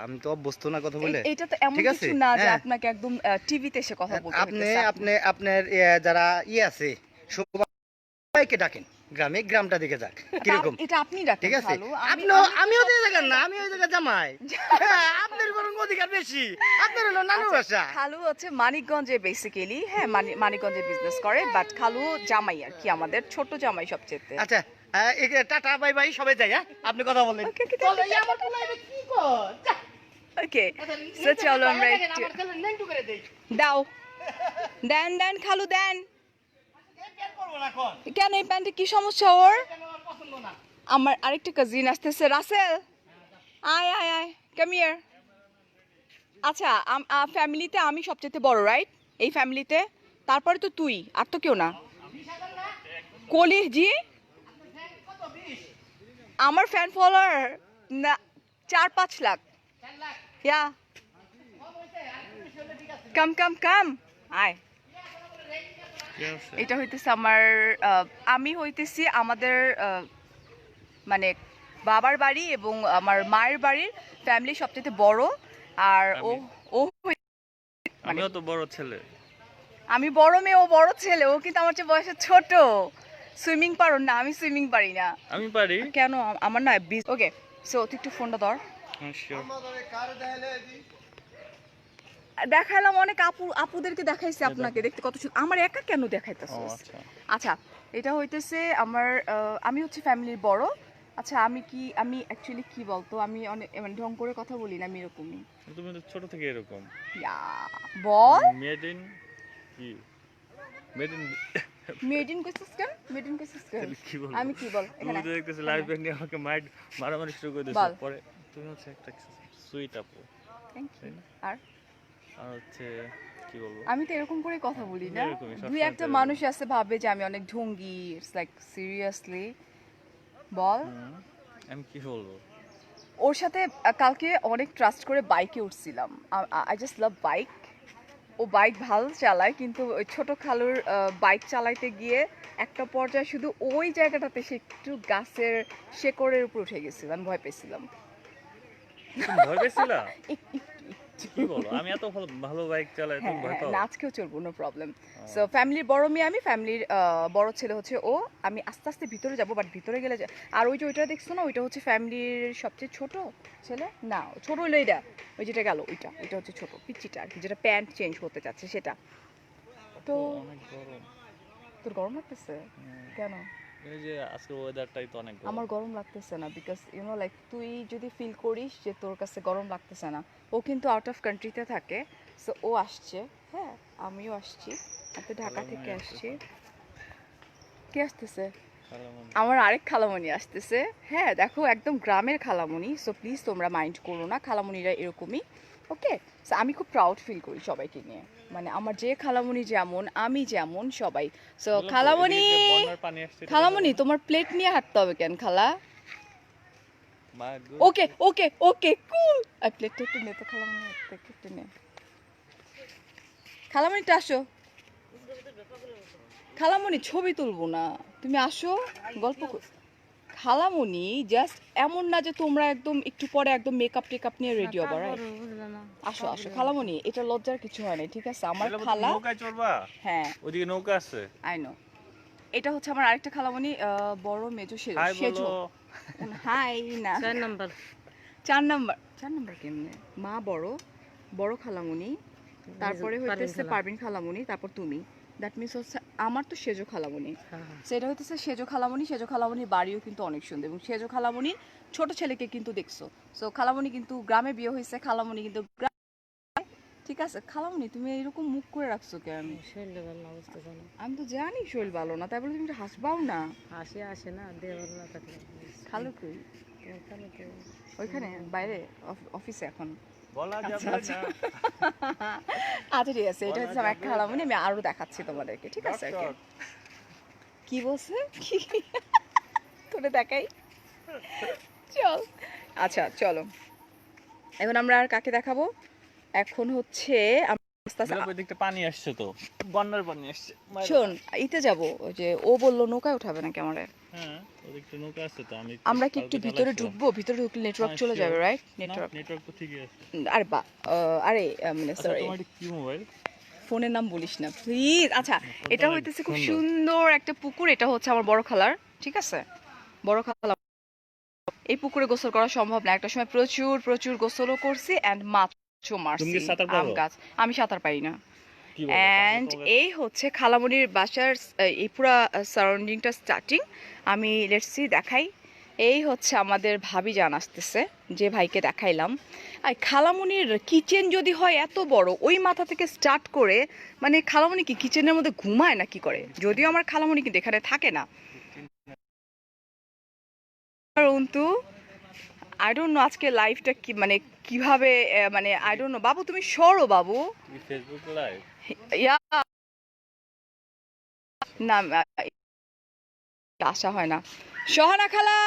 Speaker 3: আমি তো অভ্যস্ত না কথা বলে।
Speaker 2: এটা তো এমন
Speaker 3: ঠিক আছে,
Speaker 2: কিছু না যে
Speaker 3: হ্যাঁ।
Speaker 2: আপনাকে একদম টিভিতে এসে কথা বলতে
Speaker 3: আপনি
Speaker 2: হইতেছে।
Speaker 3: আপনি আপনার যারা আছে সবাইকে ডাকেন গ্রামে, গ্রামটা দেখে যাক কিরকম।
Speaker 2: এটা আপনি ডাকেন
Speaker 3: ঠিক আছে,
Speaker 2: খালু,
Speaker 3: আমিও তো এই জায়গার না, আমি ওই জায়গার জামাই। হ্যাঁ, আপনার বরং অধিকার বেশি, আপনার হলো নানুর বাসা।
Speaker 2: খালু হচ্ছে মানিকগঞ্জে বেসিক্যালি, হ্যাঁ মানিকগঞ্জে বিজনেস করে, বাট খালু জামাই আর কি, আমাদের ছোট জামাই সবচেয়ে।
Speaker 3: আচ্ছা টাটা বাই বাই, সবাই যাই। হ্যাঁ, আপনি কথা বলেন।
Speaker 2: Okay, okay,
Speaker 3: চলো, এই আমার পোলা এবার কি কর? যা।
Speaker 2: ওকে,
Speaker 3: আচ্ছা,
Speaker 2: সো চলো আমরা
Speaker 3: দেখেন,
Speaker 2: একটু
Speaker 3: আমার ছেলে ল্যাংটু করে দেই।
Speaker 2: দাও, দেন খালু দেন।
Speaker 3: এই প্যান্ট পরবো না এখন,
Speaker 2: কেন এই প্যান্টে কি সমস্যা ওর?
Speaker 3: কেন আমার পছন্দ না।
Speaker 2: আমার আরেকটা কাজিন আসতেছে, রাসেল আয় আয় আয়, কাম হিয়ার। আচ্ছা ফ্যামিলিতে আমি সবচেয়ে বড়, রাইট? এই ফ্যামিলিতে তারপরে তো তুই, আর তো কেউ না। কলি জি, আমার ফ্যান ফলোয়ার না 4-5 লাখ। ইয়া কাম আয়। এটা হইতেছে আমার আমি হইতেছি আমাদের মানে বাবার বাড়ি এবং আমার মায়ের বাড়ির ফ্যামিলি সবচেয়ে বড়। আর ও
Speaker 6: আমিও তো বড় ছেলে।
Speaker 2: আমি বড় মেয়ে, ও বড় ছেলে, ও কিন্তু আমার চেয়ে বয়সে ছোট। সুইমিং পারো না? আমি সুইমিং পারি না।
Speaker 6: আমি পারি।
Speaker 2: কেন? আমার না ওকে, সো তুই একটু ফোনটা ধর।
Speaker 6: হ্যাঁ, sure.
Speaker 2: দেখাইলাম অনেক আপুদেরকে দেখাইছি আপনাকে, দেখতে কত সুন্দর। আমার একা কেন দেখাইতেছ?
Speaker 6: ও আচ্ছা।
Speaker 2: আচ্ছা, এটা হইতেছে আমার আমি হচ্ছে ফ্যামিলির বড়। আচ্ছা আমি অ্যাকচুয়ালি কি বলতো, আমি অনেক মানে ঢং করে কথা বলি না, আমি এরকমই।
Speaker 6: তুমি তো ছোট থেকে এরকম।
Speaker 2: ইয়া, বল।
Speaker 6: মেড ইন কি? মেড ইন
Speaker 2: মেড ইন কইছিস কেন? মেড ইন কইছিস কেন?
Speaker 6: কি বল?
Speaker 2: আমি কি বল
Speaker 6: তুমি
Speaker 2: এখানে?
Speaker 6: তো দেখতেছি লাইভ নিয়ে আমাকে মারামারি শুরু করে
Speaker 2: বল।
Speaker 6: দিয়েছো। পরে তুমি হচ্ছে একটা সুইট আপু।
Speaker 2: Thank you. আর
Speaker 6: আর হচ্ছে কি বলবো?
Speaker 2: আমি তো এরকম করে কথা বলি না।
Speaker 6: এরকমই, সবসময়
Speaker 2: দুই একটা
Speaker 6: তো
Speaker 2: মানুষ আছে ভাবে যে আমি অনেক ঢঙ্গি। ইটস লাইক সিরিয়াসলি বল।
Speaker 6: আমি কি বলবো?
Speaker 2: ওর সাথে কালকে অনেক ট্রাস্ট করে বাইকে উঠছিলাম। I just love bike. ও বাইক ভালো চালায়, কিন্তু ওই ছোট খালুর বাইক চালাইতে গিয়ে একটা পর্যায়ে শুধু ওই জায়গাটাতে সে একটু গাছের শেকড়ের উপর উঠে গেছিল, আমি ভয় পেয়েছিলাম।
Speaker 6: তুমি ভয় পেয়েছিলা?
Speaker 2: একটু
Speaker 6: কি বলো? আমি এত ভালো বাইক চালাই, তুমি ভয় পাও?
Speaker 2: আজকেও চলবো, নো প্রবলেম। সো ফ্যামিলির বড় মেয়ে আমি, ফ্যামিলির বড় ছেলে হচ্ছে ও। আমি আস্তে আস্তে ভিতরে যাবো, বাট ভিতরে গেলে আর ওই যে ওইটা দেখছো না, ওইটা হচ্ছে ফ্যামিলির সবচেয়ে ছোট ছেলে না, ছোট হলো এটা, ওই যেটা গেল ওইটা হচ্ছে ছোট পিচ্চিটা আর কি, যেটা প্যান্ট চেঞ্জ করতে চাচ্ছে সেটা। তো
Speaker 6: অনেক গরম।
Speaker 2: তোর গরম লাগতেছে কেন?
Speaker 6: এই যে আজকের ওয়েদারটাই তো অনেক গরম।
Speaker 2: আমার গরম লাগতেছে না, বিকজ লাইক তুই যদি ফিল করিস যে তোর কাছে গরম লাগতেছে না, ও কিন্তু আউট অফ কান্ট্রিতে থাকে। সো ও আসছে, হ্যাঁ আমিও আসছি, আমি ঢাকা থেকে আসছি। কে আসতেছে?
Speaker 6: খালামণি।
Speaker 2: আমার আরেক খালামণি আসতেছে। হ্যাঁ দেখো, একদম গ্রামের খালামণি। সো প্লিজ তোমরা মাইন্ড করো না, খালামণিরা এরকমই। ওকে, সো আমি খুব প্রাউড ফিল করি সবাইকে নিয়ে, মানে আমার যে খালামণি যেমন আমি যেমন সবাই। সো
Speaker 6: বললাম তো,
Speaker 2: খালামণি,
Speaker 6: এদিকে যে বন্যার পানি আসছে, এটা
Speaker 2: খালামণি
Speaker 6: দেখো।
Speaker 2: তোমার প্লেট নিয়ে হাঁটতে হবে কেন খালা?
Speaker 6: মা গো।
Speaker 2: ওকে ওকে ওকে কুল। আর প্লেটটা একটু নে তো খালামণি, একটু নে। খালামণিটা আসো। খালামণি ছবি তুলবো না, তুমি আসো গল্প খালামণি জাস্ট এমন না যে তোমরা একদম একটু পরে একদম মেকআপ টেকআপ নিয়ে রেডি হবা, রাইট? আসো খালামণি, এটা লজ্জার কিছু হয় না, ঠিক আছে? আমার
Speaker 6: তাহলে
Speaker 2: খালা,
Speaker 6: নৌকায় চড়বা?
Speaker 2: হ্যাঁ
Speaker 6: ওদিকে নৌকা আছে।
Speaker 2: I know. এটা হচ্ছে আমার আরেকটা খালামণি, বড় মেজো
Speaker 6: হাই
Speaker 2: সেজো।
Speaker 6: বলো।
Speaker 2: হাই না,
Speaker 5: 4 নাম্বার।
Speaker 2: 4 নাম্বার কেমনে? মা বড় খালামণি, তারপরে হইতেছে পারবিন খালামণি, তারপর তুমি। দ্যাট মিনস হচ্ছে আমার তো সেজো খালামণি। সেটা হইতেছে সেজো খালামণির বাড়িও কিন্তু অনেক সুন্দর, এবং সেজো খালামণি ছোট ছেলেকে কিন্তু দেখছো। সো খালামণি কিন্তু গ্রামে বিয়ে হয়েছে, খালামণি কিন্তু ঠিক আছে। খালামণি তুমি এরকম মুখ করে রাখছো কেন?
Speaker 5: শরীরে ভালো না, অবস্থা জানো।
Speaker 2: আমি তো জানি শরীর ভালো না, তাই বলে তুমি একটু হাসবাও না।
Speaker 5: আসে না, দেহ ভালো না থাকলে।
Speaker 2: খালু কই?
Speaker 5: ওখানে তো
Speaker 2: ওইখানে বাইরে অফিসে এখন।
Speaker 6: বলা যাবে
Speaker 2: আচ্ছা।
Speaker 6: না।
Speaker 2: আচ্ছা ঠিক আছে, এটা হচ্ছে আমার একটা খালামণি, আমি আরো দেখাচ্ছি তোমাদেরকে, ঠিক আছে?
Speaker 6: Dot, dot.
Speaker 2: কি বলছে? কি তোরে দেখাই, চল। আচ্ছা চলো, এখন আমরা আর কাকে দেখাবো? এখন হচ্ছে আস্তে আস্তে
Speaker 6: ওই দিকটা পানি আসছে তো, বন্যার পানি আসছে।
Speaker 2: শোন, ইতে যাবো, ওই যে ও বললো নৌকায় উঠাবে নাকি আমারে।
Speaker 6: হ্যাঁ, ওদিকে একটু নৌকা আছে তো আমি
Speaker 2: আমরা কি একটু ভিতরে ঢুকবো? ভিতরে ঢুকলে নেটওয়ার্ক চলে যাবে, রাইট? নেটওয়ার্ক
Speaker 6: নেটওয়ার্ক তো ঠিকই আছে।
Speaker 2: আরে বা আরে মানে
Speaker 6: আচ্ছা
Speaker 2: সরি,
Speaker 6: তোমার এটা কি মোবাইল?
Speaker 2: ফোনের নাম বলিস না প্লিজ। আচ্ছা, এটা
Speaker 6: অনেক
Speaker 2: হইতেছে খুব
Speaker 6: সুন্দর।
Speaker 2: সুন্দর একটা পুকুর। এটা হচ্ছে আমার বড় খালার, ঠিক আছে? বড় খালা, এই পুকুরে গোসল করা সম্ভব না। একটা সময় প্রচুর প্রচুর গোসলও করছি এন্ড মাছও
Speaker 6: তুমি
Speaker 2: মারছি।
Speaker 6: কি সাঁতার
Speaker 2: আম
Speaker 6: পারো?
Speaker 2: গাছ আমি সাঁতার পারি না।
Speaker 6: কি বলো? তাহলে
Speaker 2: এন্ড
Speaker 6: তোমাকে-
Speaker 2: এই হচ্ছে খালামণির বাসার এই পুরা সারাউন্ডিংটা স্টার্টিং। আমি লেটস সি দেখাই। এই হচ্ছে আমাদের ভাবি জান আসতেছে, যে ভাইকে দেখাইলাম। আর খালামণির কিচেন যদি হয় এত বড়, ওই মাথা থেকে স্টার্ট করে, মানে খালামণি কি কিচেনের মধ্যে ঘুমায় না কি করে? যদিও আমার খালামণি কিন্তু এখানে থাকে না। কিন্তু আই ডোন্ট নো আজকে লাইফটা কি মানে কিভাবে মানে আই ডোন্ট নো। বাবু তুমি সরো বাবু।
Speaker 6: কি ফেসবুক লাইভ?
Speaker 2: ইয়া না আসা হয় না। সহানা খালা,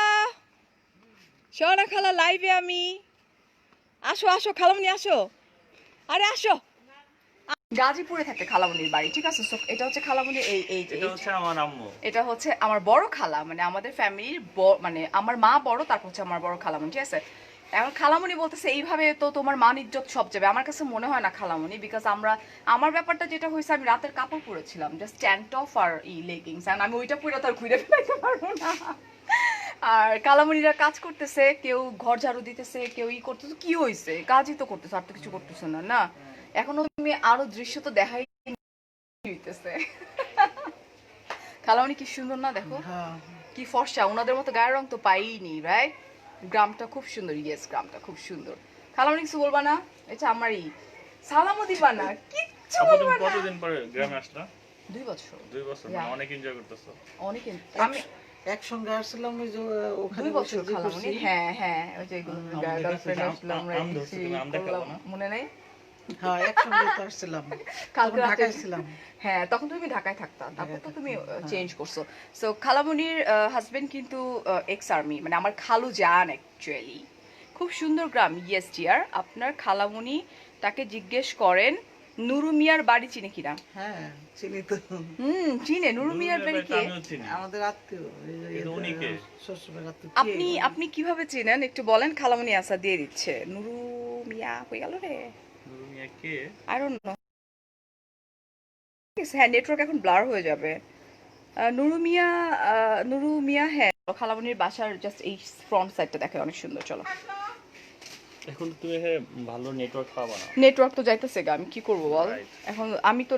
Speaker 2: সহানা খালা লাইভে আমি। আসো আসো খালামণি আসো, আরে আসো। গাজীপুরে থাকে খালামণির বাড়ি, ঠিক আছে? So, এটা হচ্ছে খালামণির এই
Speaker 6: এটা হচ্ছে আমার আম্মু।
Speaker 2: এটা হচ্ছে আমার বড় খালা, মানে আমাদের ফ্যামিলির মানে আমার মা বড়, তারপর হচ্ছে আমার বড় খালামণি, ঠিক আছে? এখন খালামণি বলতেছে এইভাবে তো তোমার মান ইজ্জত সব যাবে। আমার কাছে মনে হয় না খালামণি, বিকজ আমার ব্যাপারটা যেটা হয়েছে, আমি রাতের কাপড় পরেছিলাম, জাস্ট স্ট্যান্ড অফ আর লেগিংস, আর আমি ওইটা পরে তার ঘুরে ফেলাইতে পারবো না। আর কালামণিরা কাজ করতেছে, কেউ ঘর ঝাড়ু দিতেছে, কেউ ই করতেছে, কি হয়েছে? কাজই তো করতেছে, আর তো কিছু করতেছে না। না এখনো তুমি আরো দৃশ্য তো দেখাই হইতেছে। খালামণি কি সুন্দর না, দেখো কি ফর্সা। ওনাদের মতো গায়ের রং তো পাইনি, রাইট? গ্রামটা খুব সুন্দর, ইয়েস গ্রামটা খুব সুন্দর। খালামণি কিছু বলবা না? এটা আমারই সালামও দিবা না, কিচ্ছু
Speaker 6: আপু তুমি
Speaker 2: বলবা না।
Speaker 6: কতদিন পরে গ্রামে আসলা?
Speaker 2: 2 বছর।
Speaker 6: 2 বছর,
Speaker 2: Yeah.
Speaker 6: মানে অনেক এনজয় করতেছো।
Speaker 2: অনেক আমি
Speaker 5: একসঙ্গে আসছিলাম ওই যে ওখানে
Speaker 2: 2 বছর খালামণি। হ্যাঁ হ্যাঁ, ওই যে এগুলো গার্লফ্রেন্ড আসলাম, আমরা
Speaker 6: আম ধরছো তুমি, আম দেখাবো না?
Speaker 2: মনে নেই?
Speaker 5: হ্যাঁ একসঙ্গে তো আসছিলাম,
Speaker 2: কালকে রাতে
Speaker 5: ঢাকায় ছিলাম।
Speaker 2: হ্যাঁ, তখন তুমি ঢাকায় থাকতা, তারপর তো তুমি চেঞ্জ করছো। সো খালামণির হাজবেন্ড কিন্তু এক্স আর্মি, মানে আমার খালু জান অ্যাকচুয়ালি। খুব সুন্দর গ্রাম, ইয়েস ডিয়ার। আপনার খালামণি তাকে জিজ্ঞেস করেন নুরু মিয়ার বাড়ি চিনে কিনা।
Speaker 5: হ্যাঁ চিনি তো,
Speaker 2: চিনে নুরু মিয়ার বাড়ি কে?
Speaker 6: আমিও চিনি।
Speaker 5: আমাদের আত্মীয়,
Speaker 6: কিন্তু উনি কে?
Speaker 5: শ্বশুরের আত্মীয়।
Speaker 2: আপনি কিভাবে চেনেন একটু বলেন? খালামণি আশা দিয়ে দিচ্ছে। নুরু মিয়া কই গেল রে?
Speaker 6: নুরু মিয়া কে?
Speaker 2: I don't know. হ্যাঁ, নেটওয়ার্ক এখন ব্লার হয়ে যাবে। নুরু মিয়া, হ্যাঁ খালামণির বাসার জাস্ট এই ফ্রন্ট সাইডটা দেখে অনেক সুন্দর। চলো,
Speaker 6: এখন তো তুমি এখানে ভালো নেটওয়ার্ক পাবা না।
Speaker 2: নেটওয়ার্ক তো যাইতেছে গা, আমি কি করবো বল?
Speaker 6: Right.
Speaker 2: এখন আমি তো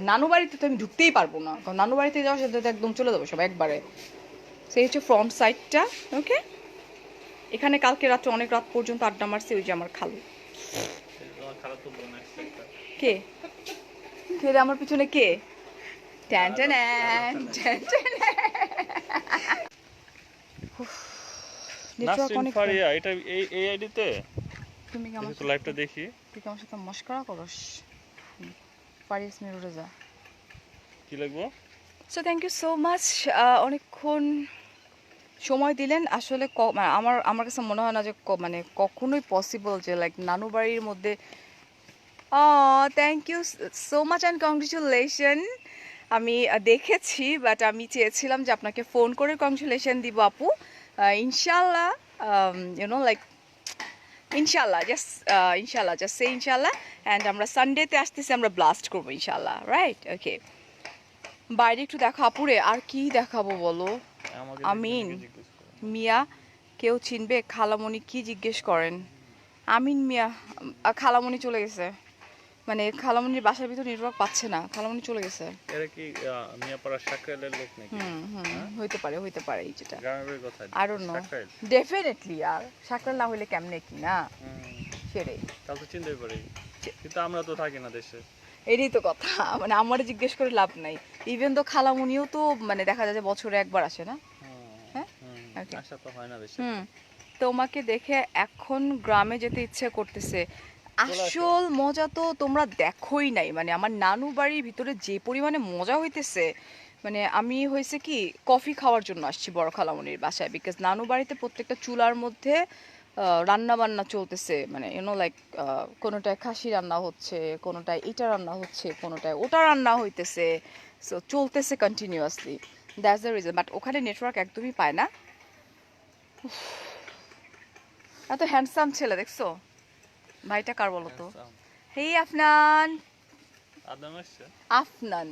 Speaker 2: নানু বাড়িতে তো আমি ঢুকতেই পারবো না, কারণ নানু বাড়িতে যাওয়ার সাথে তো একদম চলে যাবো সব একবারে। সেই হচ্ছে ফ্রন্ট সাইডটা। ওকে, এখানে কালকে রাত্রে অনেক রাত পর্যন্ত আড্ডা মারছে ওই যে আমার খালু।
Speaker 6: তোমার খারাপ তো বোন আসছে একটা।
Speaker 2: কে কে রে আমার পিছনে কে? ট্যান ট্যান ট্যান ট্যান। নেটওয়ার্ক
Speaker 6: নাসরিন
Speaker 2: অনেক।
Speaker 6: ফারিয়া, এটা এই আইডিতে
Speaker 2: তুমি কি আমার
Speaker 6: তো লাইভটা দেখি।
Speaker 2: তুই কি আমার সাথে মস্করা করস? পারিস মিরুরেজা।
Speaker 6: কি লাগবো?
Speaker 2: So thank you so much, অনেকক্ষণ সময় দিলেন। আসলে মানে আমার কাছে মনে হয় না যে মানে কখনোই পসিবল যে লাইক নানু বাড়ির মধ্যে। Thank you so much and congratulation. আমি দেখেছি, বাট আমি চেয়েছিলাম যে আপনাকে ফোন করে কংগ্রেচুলেশন দিব আপু। ইনশাল্লাহ, ইউনো লাইক ইনশাল্লাহ, জাস্ট সে ইনশাল্লাহ। অ্যান্ড আমরা সানডেতে আসতেছি, আমরা ব্লাস্ট করবো ইনশাল্লাহ, রাইট? ওকে, বাইরে একটু দেখো আপুরে, আর কি দেখাবো বলো?
Speaker 6: আমাকে
Speaker 2: আমিন
Speaker 6: জিজ্ঞেস করো।
Speaker 2: মিয়া কেউ চিনবে? খালামণি কি জিজ্ঞেস করেন? আমিন মিয়া, খালামণি চলে গেছে, মানে খালামণির বাসার ভিতর নেটওয়ার্ক পাচ্ছে না, খালামণি চলে গেছে।
Speaker 6: এরা কি মিয়াপাড়া সাকরাইলের লোক নাকি?
Speaker 2: হইতে পারে এই যেটা।
Speaker 6: গ্রামের বাড়ির কথা।
Speaker 2: I don't know.
Speaker 6: Shakrain.
Speaker 2: Definitely, আর সাকরাল না হইলে কেমনে কি না সেটাই।
Speaker 6: তাহলে তো চিনতেই পারি, কিন্তু আমরা তো থাকি না দেশে।
Speaker 2: এটাই তো কথা, মানে আমার জিজ্ঞেস করে লাভ নাই। ইভেন তো খালামণিও তো মানে দেখা যায় যে বছরে একবার আসে না। হ্যাঁ? Okay.
Speaker 6: আশা তো হয় না বেশি।
Speaker 2: তোমাকে দেখে এখন গ্রামে যেতে ইচ্ছে করতেছে। আসল মজা তো তোমরা দেখোই নাই, মানে আমার নানু বাড়ির ভিতরে যে পরিমাণে মজা হইতেছে, মানে আমি হয়েছে কি কফি খাওয়ার জন্য আসছি বড় খালামণির বাসায়, বিকজ নানু বাড়িতে প্রত্যেকটা চুলার মধ্যে রান্না বান্না চলতেছে, মানে ইউনো লাইক কোনোটায় খাসি রান্না হচ্ছে, কোনোটায় এটা রান্না হচ্ছে, কোনোটায় ওটা রান্না হইতেছে। সো চলতেছে continuously, that's the reason. But ওখানে নেটওয়ার্ক একদমই পায় না। এত হ্যান্ডসাম ছেলে দেখছো? ভাইটা কার বলো তো? হেই আফনান।
Speaker 6: আদম আসছে
Speaker 2: আফনান